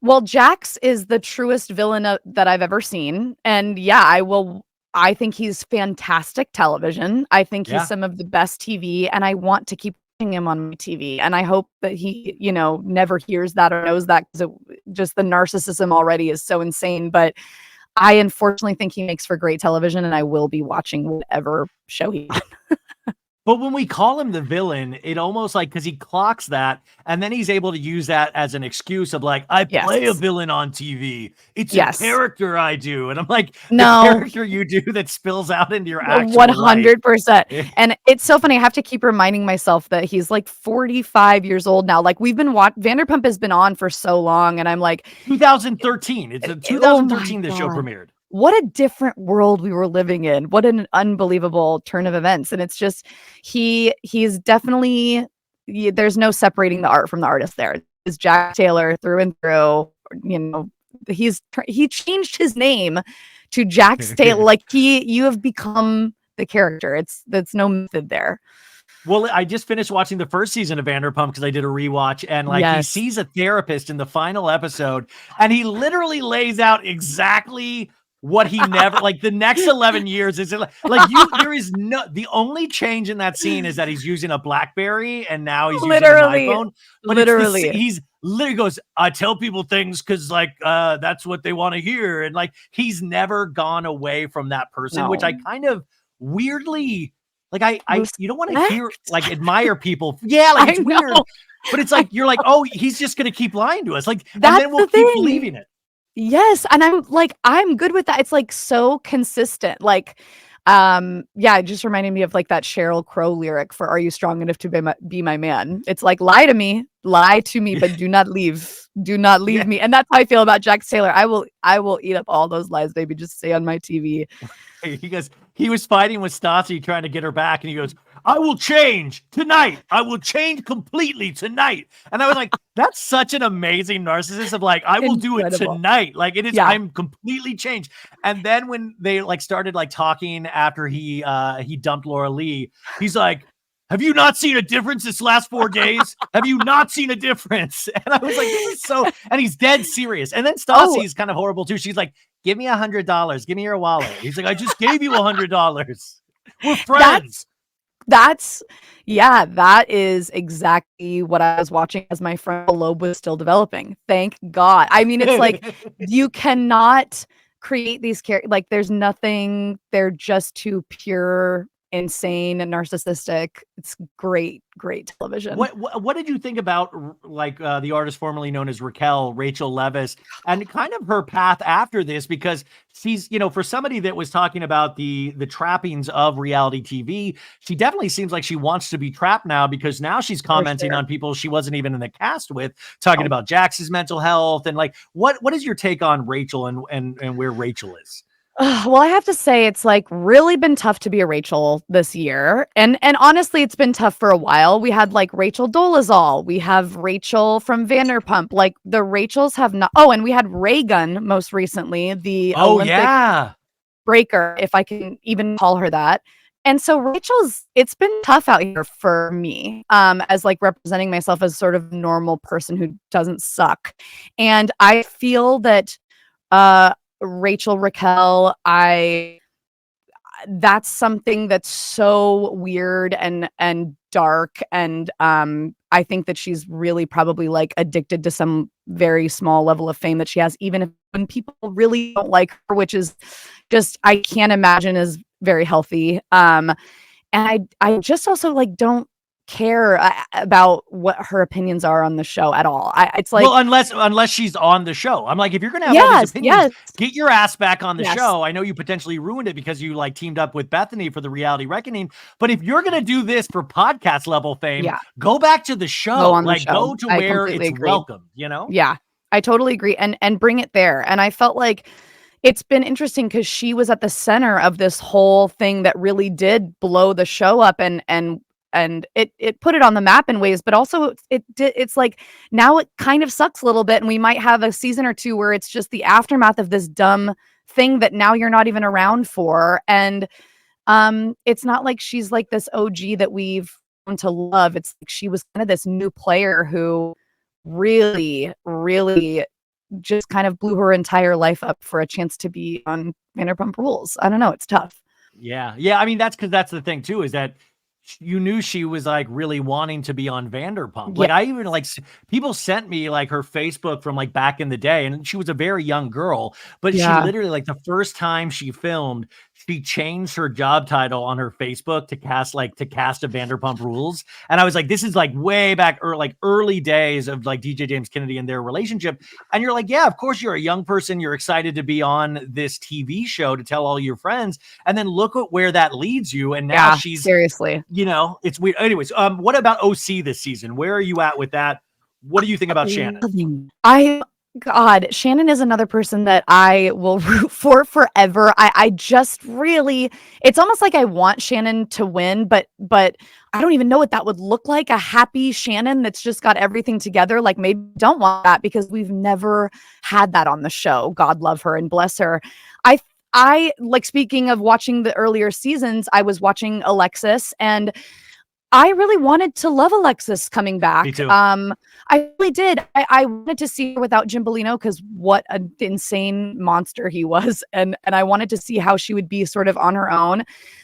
Well, Jax is the truest villain that I've ever seen. And I think he's fantastic television. I think he's some of the best TV, and I want to keep watching him on my TV. And I hope that he, never hears that or knows that, because just the narcissism already is so insane. But I unfortunately think he makes for great television, and I will be watching whatever show he's on. But when we call him the villain, it almost like, because he clocks that, and then he's able to use that as an excuse of like, I play a villain on TV. It's a character I do. And I'm like, no, the character you do that spills out into your actual 100%. Life. And it's so funny. I have to keep reminding myself that he's like 45 years old now. Like we've been Vanderpump has been on for so long. And I'm like, 2013. It's a 2013 the show premiered. What a different world we were living in. What an unbelievable turn of events. And it's just, he's definitely, there's no separating the art from the artist there. It's Jax Taylor through and through. He changed his name to Jax Taylor. Like you have become the character. That's no method there. Well, I just finished watching the first season of Vanderpump because I did a rewatch, and he sees a therapist in the final episode, and he literally lays out exactly what he never like the next 11 years is like there is the only change in that scene is that he's using a BlackBerry and now he's using an iPhone. But he's literally goes, I tell people things because like that's what they want to hear. And like he's never gone away from that person, which I kind of weirdly like I you don't want to hear like admire people. Yeah, like it's weird. But it's like you're like, oh, he's just gonna keep lying to us. Like, and then we'll keep believing it. Yes. And I'm good with that. It's like so consistent. Like, yeah, it just reminded me of like that Sheryl Crow lyric for Are You Strong Enough to Be My Man? It's like, lie to me, but do not leave. Do not leave me. And that's how I feel about Jax Taylor. I will eat up all those lies, baby. Just stay on my TV. He goes, he was fighting with Stassi trying to get her back, and he goes, I will change tonight. I will change completely tonight. And I was like, that's such an amazing narcissist of like, I will do it tonight. Like it is, I'm completely changed. And then when they like started like talking after he dumped Laura Lee, he's like, have you not seen a difference this last 4 days? Have you not seen a difference? And I was like, this is so, and he's dead serious. And then Stassi's kind of horrible too. She's like, give me $100. Give me your wallet. He's like, I just gave you $100. We're friends. That is exactly what I was watching as my frontal lobe was still developing. Thank God. I mean, it's like you cannot create these characters. Like there's nothing. They're just too pure, insane, and narcissistic. It's great television. What did you think about like the artist formerly known as Rachel Leviss, and kind of her path after this? Because she's, you know, for somebody that was talking about the trappings of reality TV, she definitely seems like she wants to be trapped now, because now she's commenting on people she wasn't even in the cast with, talking about Jax's mental health. And like, what is your take on Rachel and where Rachel is? Well, I have to say it's like really been tough to be a Rachel this year. And honestly, it's been tough for a while. We had like Rachel Dolezal. We have Rachel from Vanderpump. Like the Rachels have not. Oh, and we had Reagan most recently, the Olympic breaker, if I can even call her that. And so it's been tough out here for me, as like representing myself as sort of a normal person who doesn't suck. And I feel that, Rachael, that's something that's so weird and dark. And I think that she's really probably like addicted to some very small level of fame that she has, even when people really don't like her, which is just, I can't imagine is very healthy. And I just also like don't care about what her opinions are on the show at all. It's like, well, unless she's on the show. I'm like, if you're gonna have all these opinions, get your ass back on the show. I know you potentially ruined it because you like teamed up with Bethany for the Reality Reckoning, but if you're gonna do this for podcast level fame, go back to the show. Go to where it's welcome, you know? Yeah, I totally agree. And bring it there. And I felt like it's been interesting because she was at the center of this whole thing that really did blow the show up, and it put it on the map in ways, but also it's like now it kind of sucks a little bit, and we might have a season or two where it's just the aftermath of this dumb thing that now you're not even around for. And it's not like she's like this OG that we've come to love. It's like she was kind of this new player who really, really just kind of blew her entire life up for a chance to be on Vanderpump Rules. I don't know. It's tough. Yeah. I mean, that's because that's the thing too, is that you knew she was like really wanting to be on Vanderpump. Like I even like people sent me like her Facebook from like back in the day, and she was a very young girl, but she literally like the first time she filmed, she changed her job title on her Facebook to cast a Vanderpump Rules. And I was like, this is like way back or like early days of like DJ James Kennedy and their relationship. And you're like, yeah, of course you're a young person. You're excited to be on this TV show to tell all your friends. And then look at where that leads you. And now she's seriously, you know, it's weird. Anyways, what about OC this season? Where are you at with that? What do you think about Shannon? God, Shannon is another person that I will root for forever. I just really, it's almost like I want Shannon to win, but I don't even know what that would look like. A happy Shannon that's just got everything together. Like maybe don't want that because we've never had that on the show. God love her and bless her. I like, speaking of watching the earlier seasons, I was watching Alexis, and I really wanted to love Alexis coming back. Me too. I really did. I wanted to see her without Jim Bellino, because what an insane monster he was. And I wanted to see how she would be sort of on her own.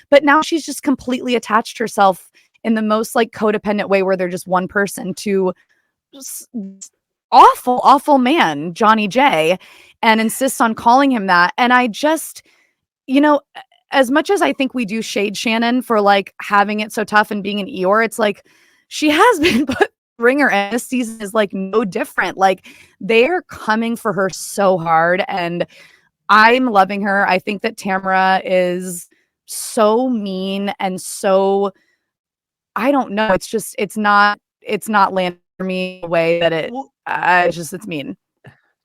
But now she's just completely attached herself in the most like codependent way, where they're just one person, to awful man, Johnny J, and insists on calling him that. And I just, as much as I think we do shade Shannon for like having it so tough and being an Eeyore, it's like she has been put ringer, and this season is like no different. Like they are coming for her so hard, and I'm loving her. I think that Tamara is so mean and so, I don't know. It's not landing for me the way that it's mean.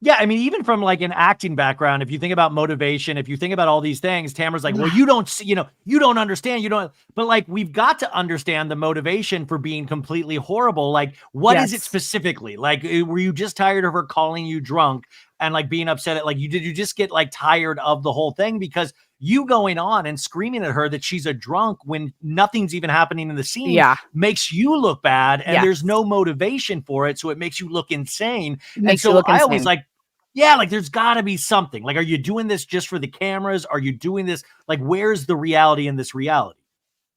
Yeah, I mean, even from like an acting background, if you think about motivation, if you think about all these things, Tamara's like, well, you don't see, you don't understand, but like, we've got to understand the motivation for being completely horrible. Like, what is it specifically? Like, were you just tired of her calling you drunk and like being upset at, like, did you just get like tired of the whole thing? Because you going on and screaming at her that she's a drunk when nothing's even happening in the scene makes you look bad, and there's no motivation for it. So it makes you look insane. And so I always like, like there's gotta be something. Like, are you doing this just for the cameras? Are you doing this? Like, where's the reality in this reality?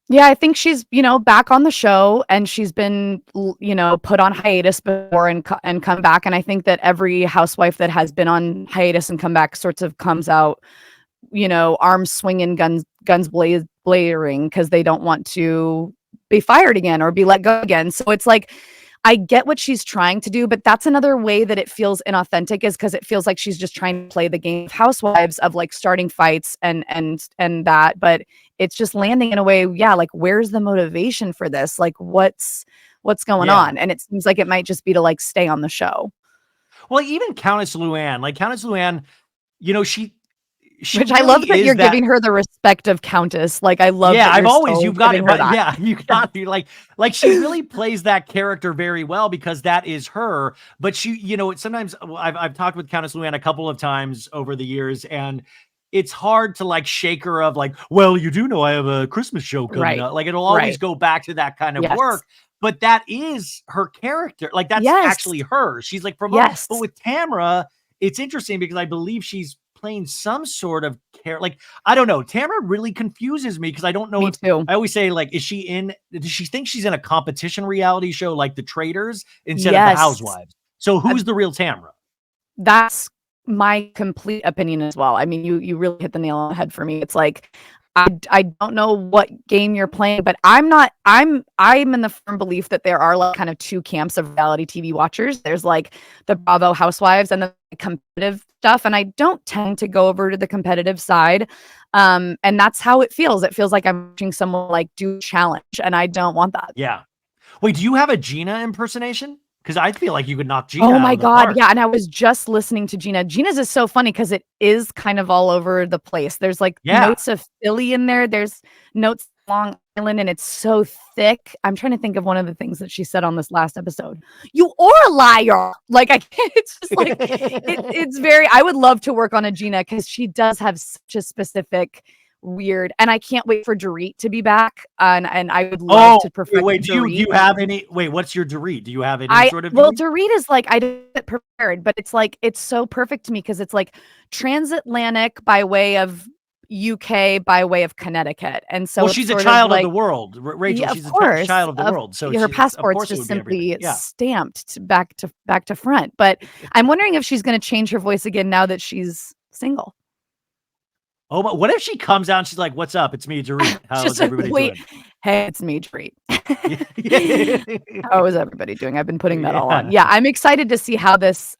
Yeah, I think she's, back on the show, and she's been, put on hiatus before and come back. And I think that every housewife that has been on hiatus and come back sorts of comes out, arms swinging, guns blaring, because they don't want to be fired again or be let go again. So it's like, I get what she's trying to do, but that's another way that it feels inauthentic, is because it feels like she's just trying to play the game of housewives of like starting fights and that, but it's just landing in a way. Yeah. Like, where's the motivation for this? Like, what's going on? And it seems like it might just be to like stay on the show. Well, even Countess Luann, which I love that you're giving her the respect of Countess. Like, I love. Yeah, I've always, you've got it. Yeah, you got to like she really plays that character very well, because that is her. But she, sometimes I've talked with Countess Luann a couple of times over the years, and it's hard to like shake her of like, well, you do know I have a Christmas show coming up. Like, it'll always go back to that kind of work. But that is her character. Like, that's actually her. She's like promoting. But with Tamara, it's interesting because I believe she's playing some sort of like, I don't know. Tamara really confuses me, because I don't know. Me too. I always say, like, does she think she's in a competition reality show like The Traitors instead of The Housewives? So who's the real Tamara? That's my complete opinion as well. I mean, you really hit the nail on the head for me. It's like, I don't know what game you're playing, but I'm in the firm belief that there are like kind of two camps of reality TV watchers. There's like the Bravo housewives and the competitive stuff. And I don't tend to go over to the competitive side. And that's how it feels. It feels like I'm watching someone like do a challenge, and I don't want that. Yeah. Wait, do you have a Gina impersonation? Because I feel like you could knock Gina. Oh my God. Yeah. And I was just listening to Gina. Gina's is so funny because it is kind of all over the place. There's like notes of Philly in there. There's notes of Long Island, and it's so thick. I'm trying to think of one of the things that she said on this last episode. You are a liar. Like, I can't, it's just like, it's very, I would love to work on a Gina, because she does have such a specific weird, and I can't wait for Dorit to be back, and I would love to perfect. Wait, do you have any? Wait, what's your Dorit? Do you have any sort of? Well, Dorit is like, I didn't get prepared, but it's like, it's so perfect to me, because it's like transatlantic by way of UK by way of Connecticut, and so she's a child of the world, Rachel. Yeah, she's a child of the world, so her passport's just simply stamped back to front. But I'm wondering if she's going to change her voice again now that she's single. Oh, but what if she comes out and she's like, "What's up? It's me, Dorit. How's everybody doing? Hey, it's me, Dorit. How is everybody doing? I've been putting that all on. Yeah, I'm excited to see how this.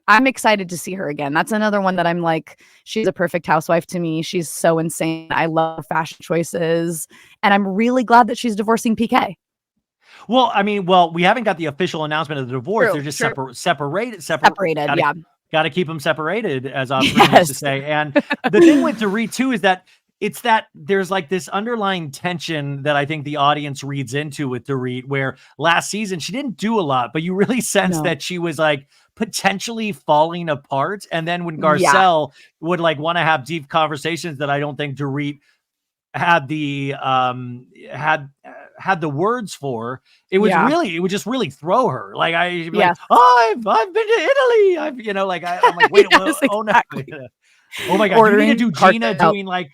I'm excited to see her again. That's another one that I'm like, she's a perfect housewife to me. She's so insane. I love her fashion choices, and I'm really glad that she's divorcing PK. Well, I mean, we haven't got the official announcement of the divorce. They're just separated. Yeah. Got to keep them separated, as Oscar used to say. And the thing with Dorit too is that there's like this underlying tension that I think the audience reads into with Dorit, where last season she didn't do a lot, but you really sense that she was like potentially falling apart. And then when Garcelle would like want to have deep conversations that I don't think Dorit had the had the words for, it would just really throw her. Like I've been to Italy. I'm like, wait, oh no. Oh my God. You need to do Gina doing like,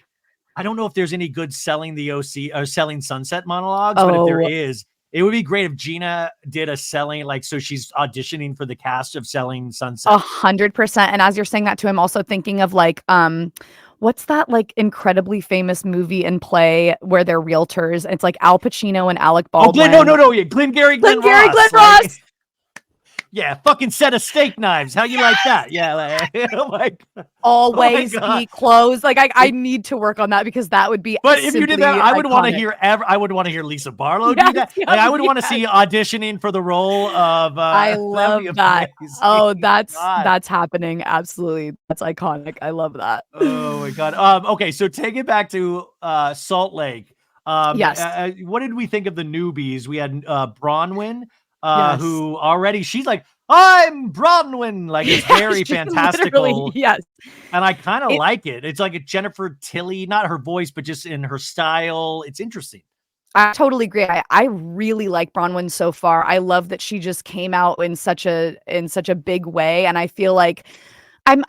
I don't know if there's any good selling the OC or selling Sunset monologues, but if there is, It would be great if Gina did a selling, like, so she's auditioning for the cast of Selling Sunset. 100%. And as you're saying that too, I'm also thinking of like, what's that like incredibly famous movie and play where they're realtors? It's like Al Pacino and Alec Baldwin. Yeah, Glengarry Glen Ross. Ross. Yeah, fucking set of steak knives. How you like that? Yeah, like, always be closed. Like I need to work on that because that would be. But if you did that, I would want to hear. I would want to hear Lisa Barlow do that. Like, I would want to see auditioning for the role of. I love that. Oh, that's happening. Absolutely, that's iconic. I love that. Oh my god. Okay, so take it back to Salt Lake. Yes. What did we think of the newbies? We had Bronwyn. Yes. Who already she's like, I'm Bronwyn, like it's very fantastical. Yes, and I kind of like it. It's like a Jennifer Tilly, not her voice, but just in her style. It's interesting. I totally agree. I really like Bronwyn so far. I love that she just came out in such a big way, and I feel like I'm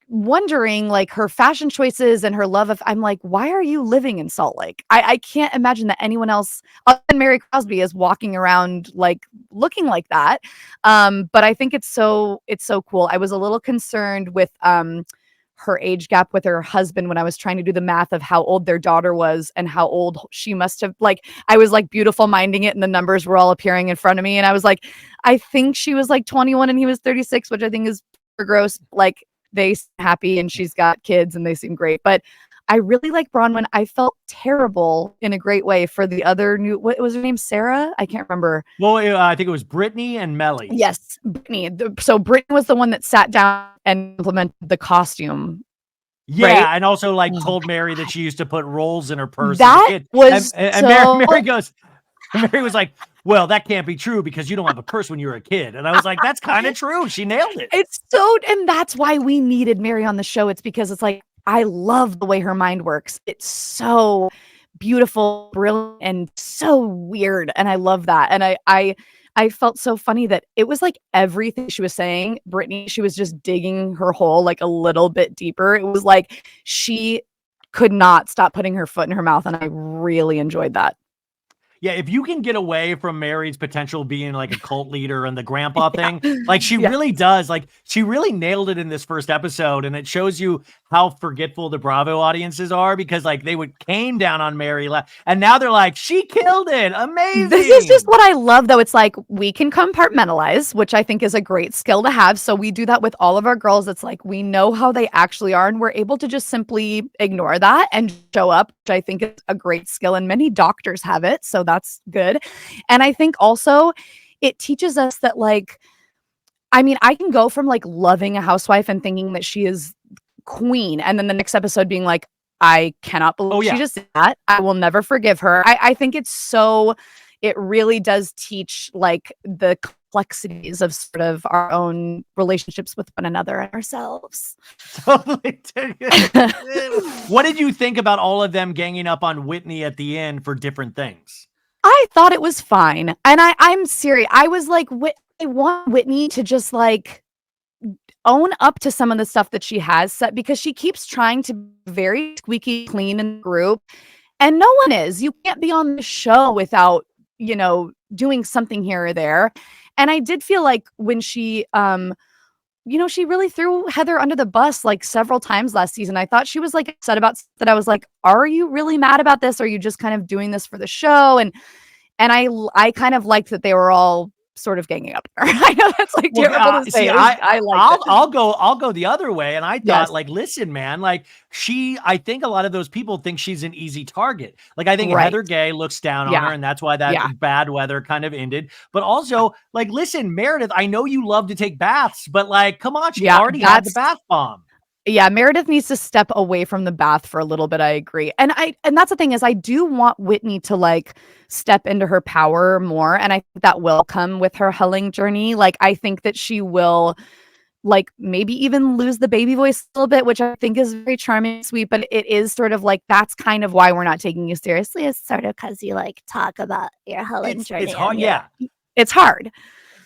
wondering like her fashion choices and her love of, I'm like, why are you living in Salt Lake? I can't imagine that anyone else other than Mary Crosby is walking around like looking like that. But I think it's so cool. I was a little concerned with her age gap with her husband when I was trying to do the math of how old their daughter was and how old she must have, like, I was like beautiful minding it and the numbers were all appearing in front of me. And I was like, I think she was like 21 and he was 36, which I think is gross. Like, they seem happy and she's got kids and they seem great. But I really like Bronwyn. I felt terrible in a great way for the other new, what was her name? Sarah? I can't remember. Well, I think it was Brittany and Melly. Yes, Brittany. So Brittany was the one that sat down and implemented the costume. Yeah, right? and also like told Mary that she used to put rolls in her purse. That was and Mary was like, well, that can't be true because you don't have a purse when you were a kid. And I was like, that's kind of true. She nailed it. And that's why we needed Mary on the show. It's because it's like, I love the way her mind works. It's so beautiful, brilliant, and so weird. And I love that. And I felt so funny that it was like everything she was saying, Brittany, she was just digging her hole like a little bit deeper. It was like she could not stop putting her foot in her mouth. And I really enjoyed that. Yeah, if you can get away from Mary's potential being like a cult leader and the grandpa thing, like she really does, like she really nailed it in this first episode. And it shows you how forgetful the Bravo audiences are because like they came down on Mary and now they're like, she killed it. Amazing. This is just what I love though. It's like we can compartmentalize, which I think is a great skill to have. So we do that with all of our girls. It's like we know how they actually are and we're able to just simply ignore that and show up, which I think is a great skill. And many doctors have it. So that's good. And I think also it teaches us that like, I mean, I can go from like loving a housewife and thinking that she is queen. And then the next episode being like, I cannot believe she just did that. I will never forgive her. I think it really does teach like the complexities of sort of our own relationships with one another and ourselves. Totally. What did you think about all of them ganging up on Whitney at the end for different things? I thought it was fine. And I'm serious. I was like, I want Whitney to just like own up to some of the stuff that she has said because she keeps trying to be very squeaky clean in the group. And no one is. You can't be on the show without, you know, doing something here or there. And I did feel like when she, you know, she really threw Heather under the bus like several times last season. I thought she was like upset about that. I was like, are you really mad about this? Or are you just kind of doing this for the show? And I kind of liked that they were all sort of ganging up. I know that's like terrible to say. I'll go the other way. And I thought like, listen, man, like I think a lot of those people think she's an easy target. Like I think Heather Gay looks down on her and that's why that bad weather kind of ended. But also like, listen, Meredith, I know you love to take baths, but like, come on, she already had the bath bomb. Yeah, Meredith needs to step away from the bath for a little bit. I agree. And that's the thing is I do want Whitney to like step into her power more. And I think that will come with her helling journey. Like, I think that she will like maybe even lose the baby voice a little bit, which I think is very charming and sweet, but it is sort of like, that's kind of why we're not taking you seriously. It's sort of because you like talk about your helling journey. It's hard. Yeah. It's hard.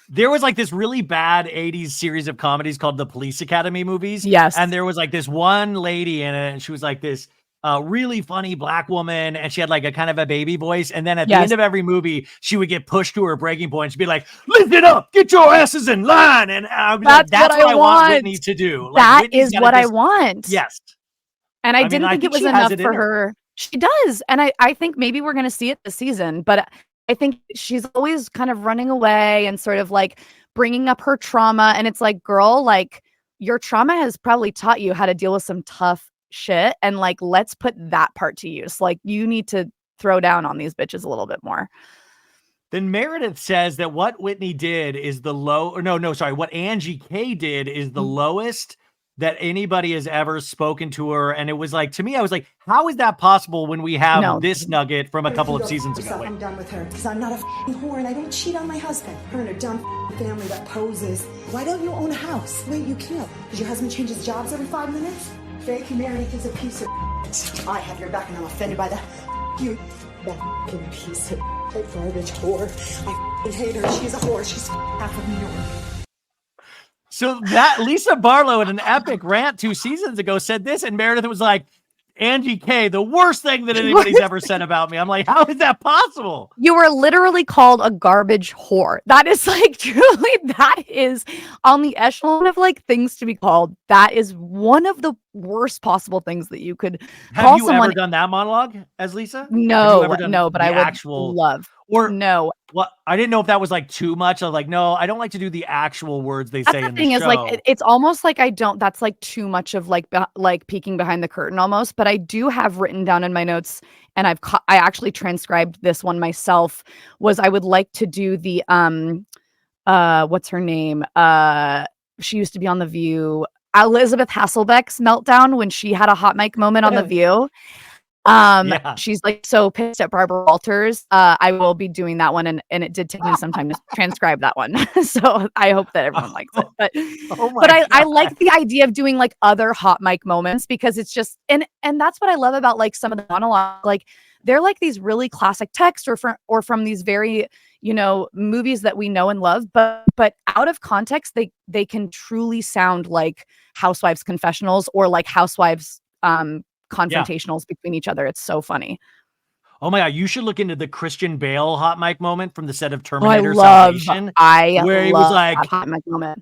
There was like this really bad 80s series of comedies called the Police Academy movies. Yes. And there was like this one lady in it and she was like this really funny black woman, and she had like a kind of a baby voice. And then at the end of every movie, she would get pushed to her breaking point. She'd be like, "Listen up, get your asses in line." And I'd be like, "That's what I want Whitney to do. Like, that Whitney's is what I want." Yes. And I didn't think it was enough for her. She does. And I think maybe we're going to see it this season, but I think she's always kind of running away and sort of like bringing up her trauma. And it's like, girl, like your trauma has probably taught you how to deal with some tough shit. And like, let's put that part to use. Like, you need to throw down on these bitches a little bit more. Then Meredith says that what Whitney did is what Angie K did is the lowest that anybody has ever spoken to her. And it was like, to me, I was like, how is that possible when we have this nugget from a couple of seasons ago? I'm done with her because I'm not a whore and I don't cheat on my husband. Her and her dumb family that poses. Why don't you own a house? Wait, you can't. Does your husband change his jobs every 5 minutes? Fake Meredith is a piece of I have your back and I'm offended by that. You that piece of garbage whore. I hate her. She's a whore. She's half of New York. So that Lisa Barlow in an epic rant 2 seasons ago said this, and Meredith was like, Angie K, the worst thing that anybody's ever said about me. I'm like, how is that possible? You were literally called a garbage whore. That is like, truly, that is on the echelon of like things to be called. That is one of the worst possible things that you could call someone. Have you ever done that monologue as Lisa? No, but I would love. Or no. Well, I didn't know if that was like too much. I was like, no, I don't like to do the actual words they say in the show. Is like, it's almost like that's like too much of like peeking behind the curtain almost. But I do have written down in my notes, and I actually transcribed this one myself, was I would like to do the what's her name? She used to be on The View. Elizabeth Hasselbeck's meltdown when she had a hot mic moment on The View. She's like so pissed at Barbara Walters. I will be doing that one, and it did take me some time to transcribe that one. So I hope that everyone likes it. But I like the idea of doing like other hot mic moments, because it's just and that's what I love about like some of the monologues. Like they're like these really classic texts or from these very, you know, movies that we know and love, but out of context they can truly sound like housewives confessionals or like housewives confrontationals between each other. It's so funny. Oh my God, you should look into the Christian Bale hot mic moment from the set of Terminator Salvation. Where he was like, hot mic moment.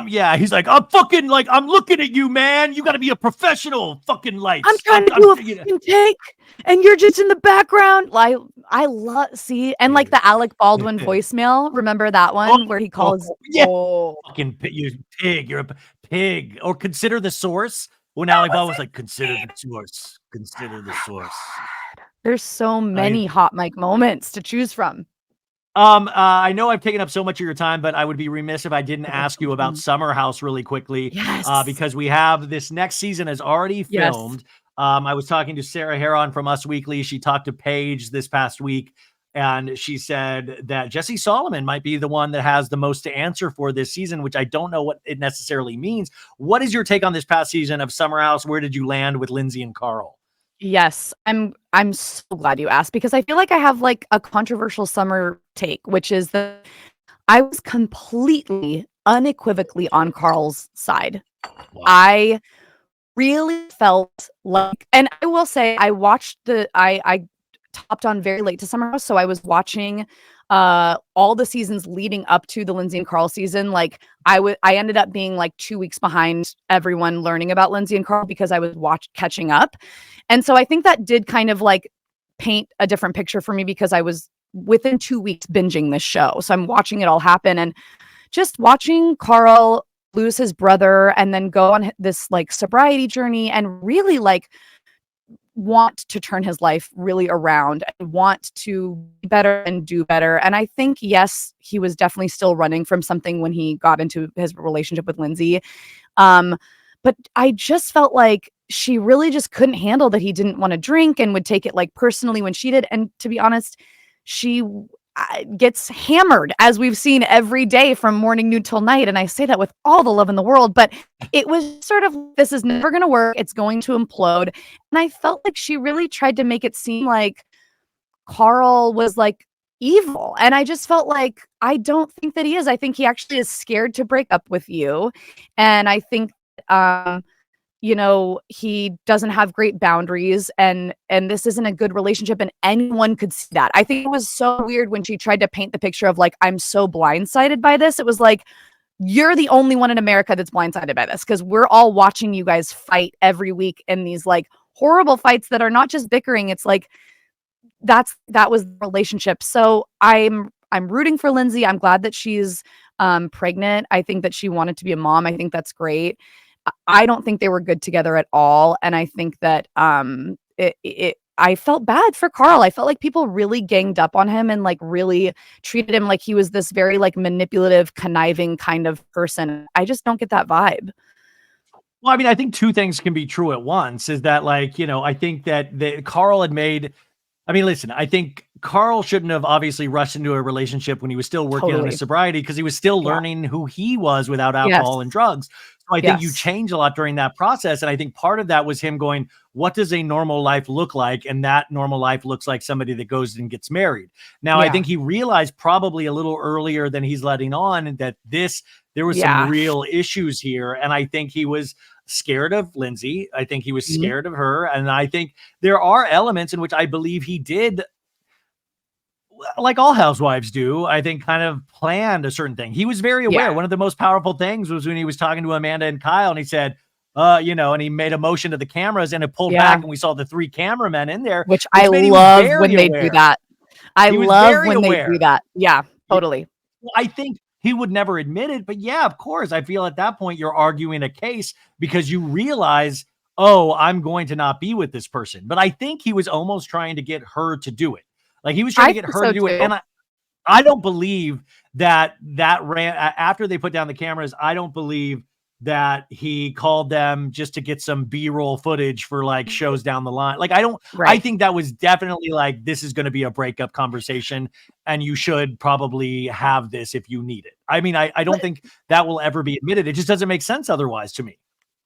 He's like, I'm fucking like, I'm looking at you, man. You got to be a professional. Fucking lights. I'm trying to do a fucking take, and you're just in the background. Like, I love and like the Alec Baldwin voicemail. Remember that one where he calls? Fucking you pig. You're a pig. Or consider the source. When Alec Baldwin was like, consider the source. Consider the source. There's so many hot mic moments to choose from. I know I've taken up so much of your time, but I would be remiss if I didn't ask you about Summer House really quickly. Yes. Because we have this next season is already filmed. Yes. I was talking to Sarah Heron from Us Weekly. She talked to Paige this past week, and she said that Jesse Solomon might be the one that has the most to answer for this season, which I don't know what it necessarily means. What is your take on this past season of Summer House? Where did you land with Lindsay and Carl? Yes, I'm so glad you asked, because I feel like I have like a controversial summer take, which is that I was completely unequivocally on Carl's side. Wow. I really felt like, and I will say I watched I topped on very late to Summer House, so I was watching all the seasons leading up to the Lindsay and Carl season. Like I ended up being like 2 weeks behind everyone learning about Lindsay and Carl because I was catching up. And so I think that did kind of like paint a different picture for me, because I was within 2 weeks binging this show. So I'm watching it all happen, and just watching Carl lose his brother and then go on this like sobriety journey and really like want to turn his life really around and want to be better and do better. And I think, yes, he was definitely still running from something when he got into his relationship with Lindsay. But I just felt like she really just couldn't handle that he didn't want to drink and would take it like personally when she did. And to be honest, she gets hammered, as we've seen every day from morning, noon till night. And I say that with all the love in the world, but it was sort of, this is never going to work. It's going to implode. And I felt like she really tried to make it seem like Carl was like evil. And I just felt like, I don't think that he is. I think he actually is scared to break up with you. And I think, you know, he doesn't have great boundaries and this isn't a good relationship, and anyone could see that. I think it was so weird when she tried to paint the picture of like, I'm so blindsided by this. It was like, you're the only one in America that's blindsided by this, because we're all watching you guys fight every week in these like horrible fights that are not just bickering. It's like that was the relationship. So I'm rooting for Lindsay. I'm glad that she's pregnant. I think that she wanted to be a mom. I think that's great. I don't think they were good together at all. And I think that I felt bad for Carl. I felt like people really ganged up on him and like really treated him like he was this very like manipulative, conniving kind of person. I just don't get that vibe. Well, I mean, I think two things can be true at once. Is that like, you know, I think that Carl had made, I mean, listen, I think Carl shouldn't have obviously rushed into a relationship when he was still working on his sobriety, because he was still learning who he was without alcohol and drugs. So I think you change a lot during that process. And I think part of that was him going, what does a normal life look like? And that normal life looks like somebody that goes and gets married. Now, I think he realized probably a little earlier than he's letting on that there was some real issues here. And I think he was scared of Lindsay. I think he was scared of her. And I think there are elements in which I believe he did, like all housewives do, I think, kind of planned a certain thing. He was very aware. One of the most powerful things was when he was talking to Amanda and Kyle and he said, you know, and he made a motion to the cameras and it pulled back and we saw the three cameramen in there. Which I love when they do that. I love when they do that. Yeah, totally. I think he would never admit it, but yeah, of course. I feel at that point you're arguing a case because you realize, oh, I'm going to not be with this person. But I think he was almost trying to get her to do it. Like he was trying to get her to do it. And I don't believe that ran after they put down the cameras. I don't believe that he called them just to get some B-roll footage for like shows down the line. Like I think that was definitely like, this is going to be a breakup conversation and you should probably have this if you need it. I mean, I don't think that will ever be admitted. It just doesn't make sense otherwise to me.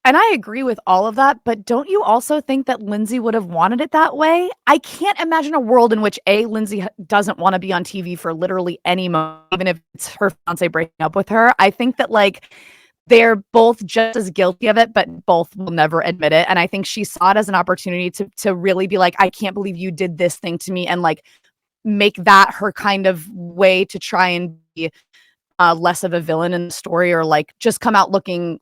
And I agree with all of that, but don't you also think that Lindsay would have wanted it that way? I can't imagine a world in which Lindsay doesn't want to be on TV for literally any moment, even if it's her fiance breaking up with her. I think that like they're both just as guilty of it, but both will never admit it. And I think she saw it as an opportunity to really be like, I can't believe you did this thing to me, and like make that her kind of way to try and be less of a villain in the story, or like just come out looking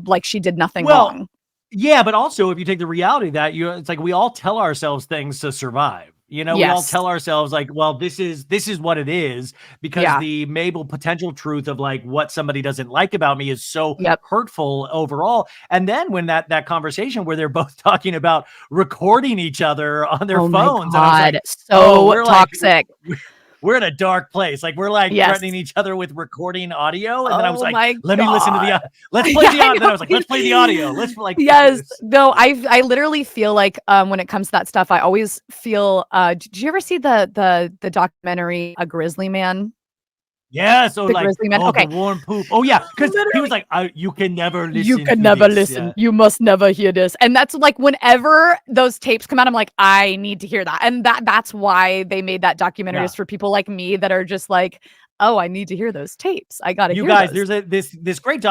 like she did nothing wrong. Yeah, but also if you take the reality of that, it's like we all tell ourselves things to survive. You know, we all tell ourselves like, well, this is what it is, because the maybe potential truth of like what somebody doesn't like about me is so hurtful overall. And then when that conversation where they're both talking about recording each other on their phones, and I was like, so toxic. We're in a dark place. Like we're like threatening each other with recording audio. And then I was like, let me listen to the, let's play the audio. Then I was like, let's play the audio. Let's like, no, I literally feel like, when it comes to that stuff, I always feel, did you ever see the documentary, A Grizzly Man? Yeah, so the like, Grizzly Man. the warm poop. Oh yeah, because he was like, you can never listen. You can never listen. Yeah. You must never hear this. And that's like, whenever those tapes come out, I'm like, I need to hear that. And that's why they made that documentary, is for people like me that are just like, oh, I need to hear those tapes. I gotta hear guys. those. There's this great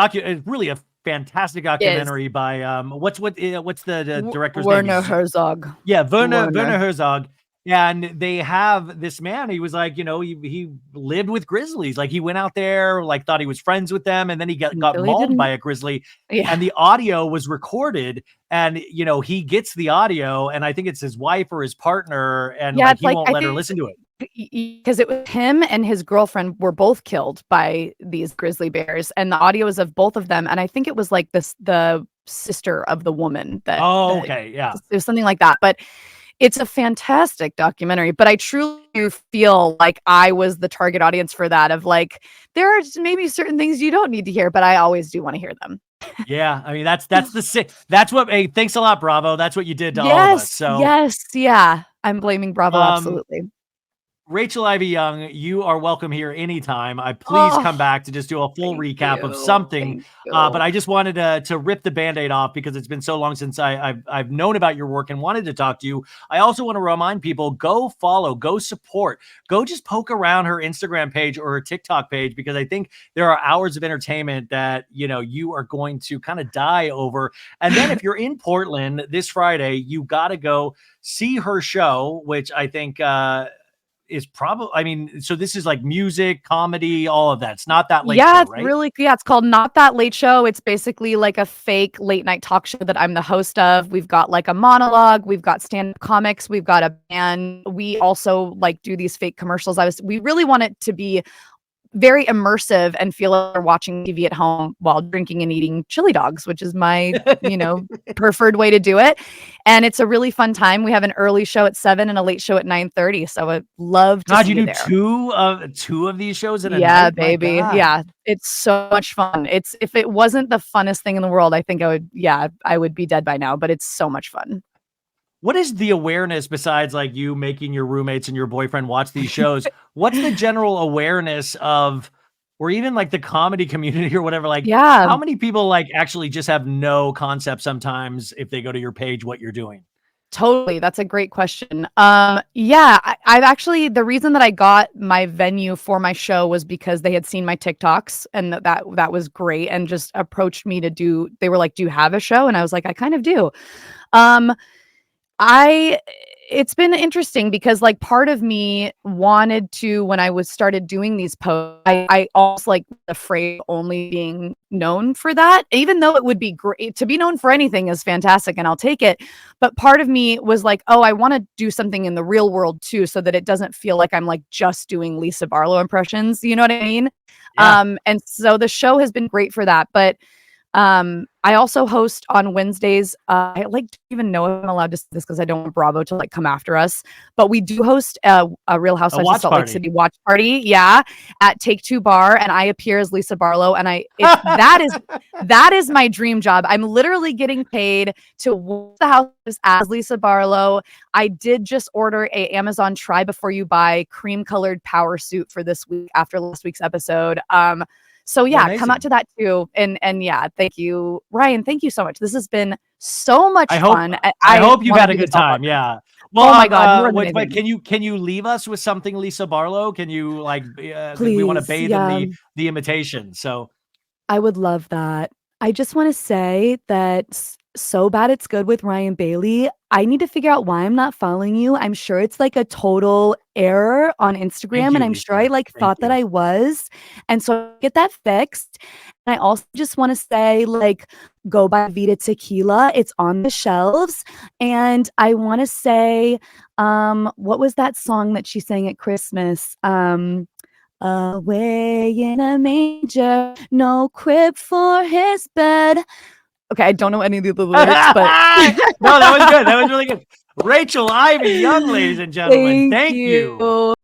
really a fantastic documentary by what's the director's name? Werner Herzog. Yeah, Werner Herzog. And they have this man, he was like, you know, he lived with grizzlies. Like he went out there, like thought he was friends with them. And then he got mauled by a grizzly, and the audio was recorded, and, you know, he gets the audio, and I think it's his wife or his partner, and like, he won't let her listen to it. Because it was him and his girlfriend were both killed by these grizzly bears, and the audio is of both of them. And I think it was like the sister of the woman that, it was something like that. But it's a fantastic documentary, but I truly do feel like I was the target audience for that, of like, there are maybe certain things you don't need to hear, but I always do want to hear them. Yeah. I mean, that's what, hey, thanks a lot, Bravo. That's what you did to all of us. So yeah. I'm blaming Bravo. Absolutely. Rachael Ivy Young, you are welcome here anytime. Please come back to just do a full recap of something. But I just wanted to rip the Band-Aid off because it's been so long since I've known about your work and wanted to talk to you. I also want to remind people, go follow, go support, go just poke around her Instagram page or her TikTok page, because I think there are hours of entertainment that, you know, you are going to kind of die over. And then if you're in Portland this Friday, you got to go see her show, which I think is probably, I mean, so this is like music, comedy, all of that. It's not that late show, right? It's called Not That Late Show. It's basically like a fake late night talk show that I'm the host of. We've got like a monologue, we've got stand-up comics, we've got a band. We also like do these fake commercials. We really want it to be very immersive and feel like we're watching TV at home while drinking and eating chili dogs, which is my, you know, preferred way to do it. And it's a really fun time. We have an early show at 7 and a late show at 9:30. So I'd love to see you there. two of these shows in a night? Yeah, baby. Yeah. It's so much fun. If it wasn't the funnest thing in the world, I think I would be dead by now, but it's so much fun. What is the awareness, besides like you making your roommates and your boyfriend watch these shows? What's the general awareness of, or even like the comedy community or whatever? Like, how many people like actually just have no concept sometimes if they go to your page, what you're doing? Totally. That's a great question. I've actually, the reason that I got my venue for my show was because they had seen my TikToks, and that was great, and just approached me they were like, do you have a show? And I was like, I kind of do. It's been interesting because like part of me wanted to, when I started doing these posts, I also like afraid only being known for that, even though it would be great to be known for anything is fantastic and I'll take it. But part of me was like, oh, I want to do something in the real world too, so that it doesn't feel like I'm like just doing Lisa Barlow impressions. You know what I mean? Yeah. And so the show has been great for that. But I also host on Wednesdays. I don't even know if I'm allowed to say this because I don't want Bravo to like come after us, but we do host a Real Housewives of Salt Lake City watch party. Yeah. At Take Two Bar. And I appear as Lisa Barlow. And that is my dream job. I'm literally getting paid to watch the houses as Lisa Barlow. I did just order a Amazon Try Before You Buy cream colored power suit for this week after last week's episode. So yeah, amazing. Come out to that too. And yeah, thank you, Ryan. Thank you so much. This has been so much fun. I hope you've had a good time. Yeah. Well, oh my God. But can you leave us with something, Lisa Barlow? Can you like, please, we want to bathe in the imitation. So I would love that. I just want to say that So Bad It's Good with Ryan Bailey. I need to figure out why I'm not following you. I'm sure it's like a total error on Instagram, and I'm sure I thought that I was. And so get that fixed. And I also just want to say, like, go buy Vita Tequila. It's on the shelves. And I want to say, what was that song that she sang at Christmas? Away in a manger, no crib for his bed. Okay, I don't know any of the lyrics, but no, that was good. That was really good. Rachael Ivy Young, ladies and gentlemen. Thank you.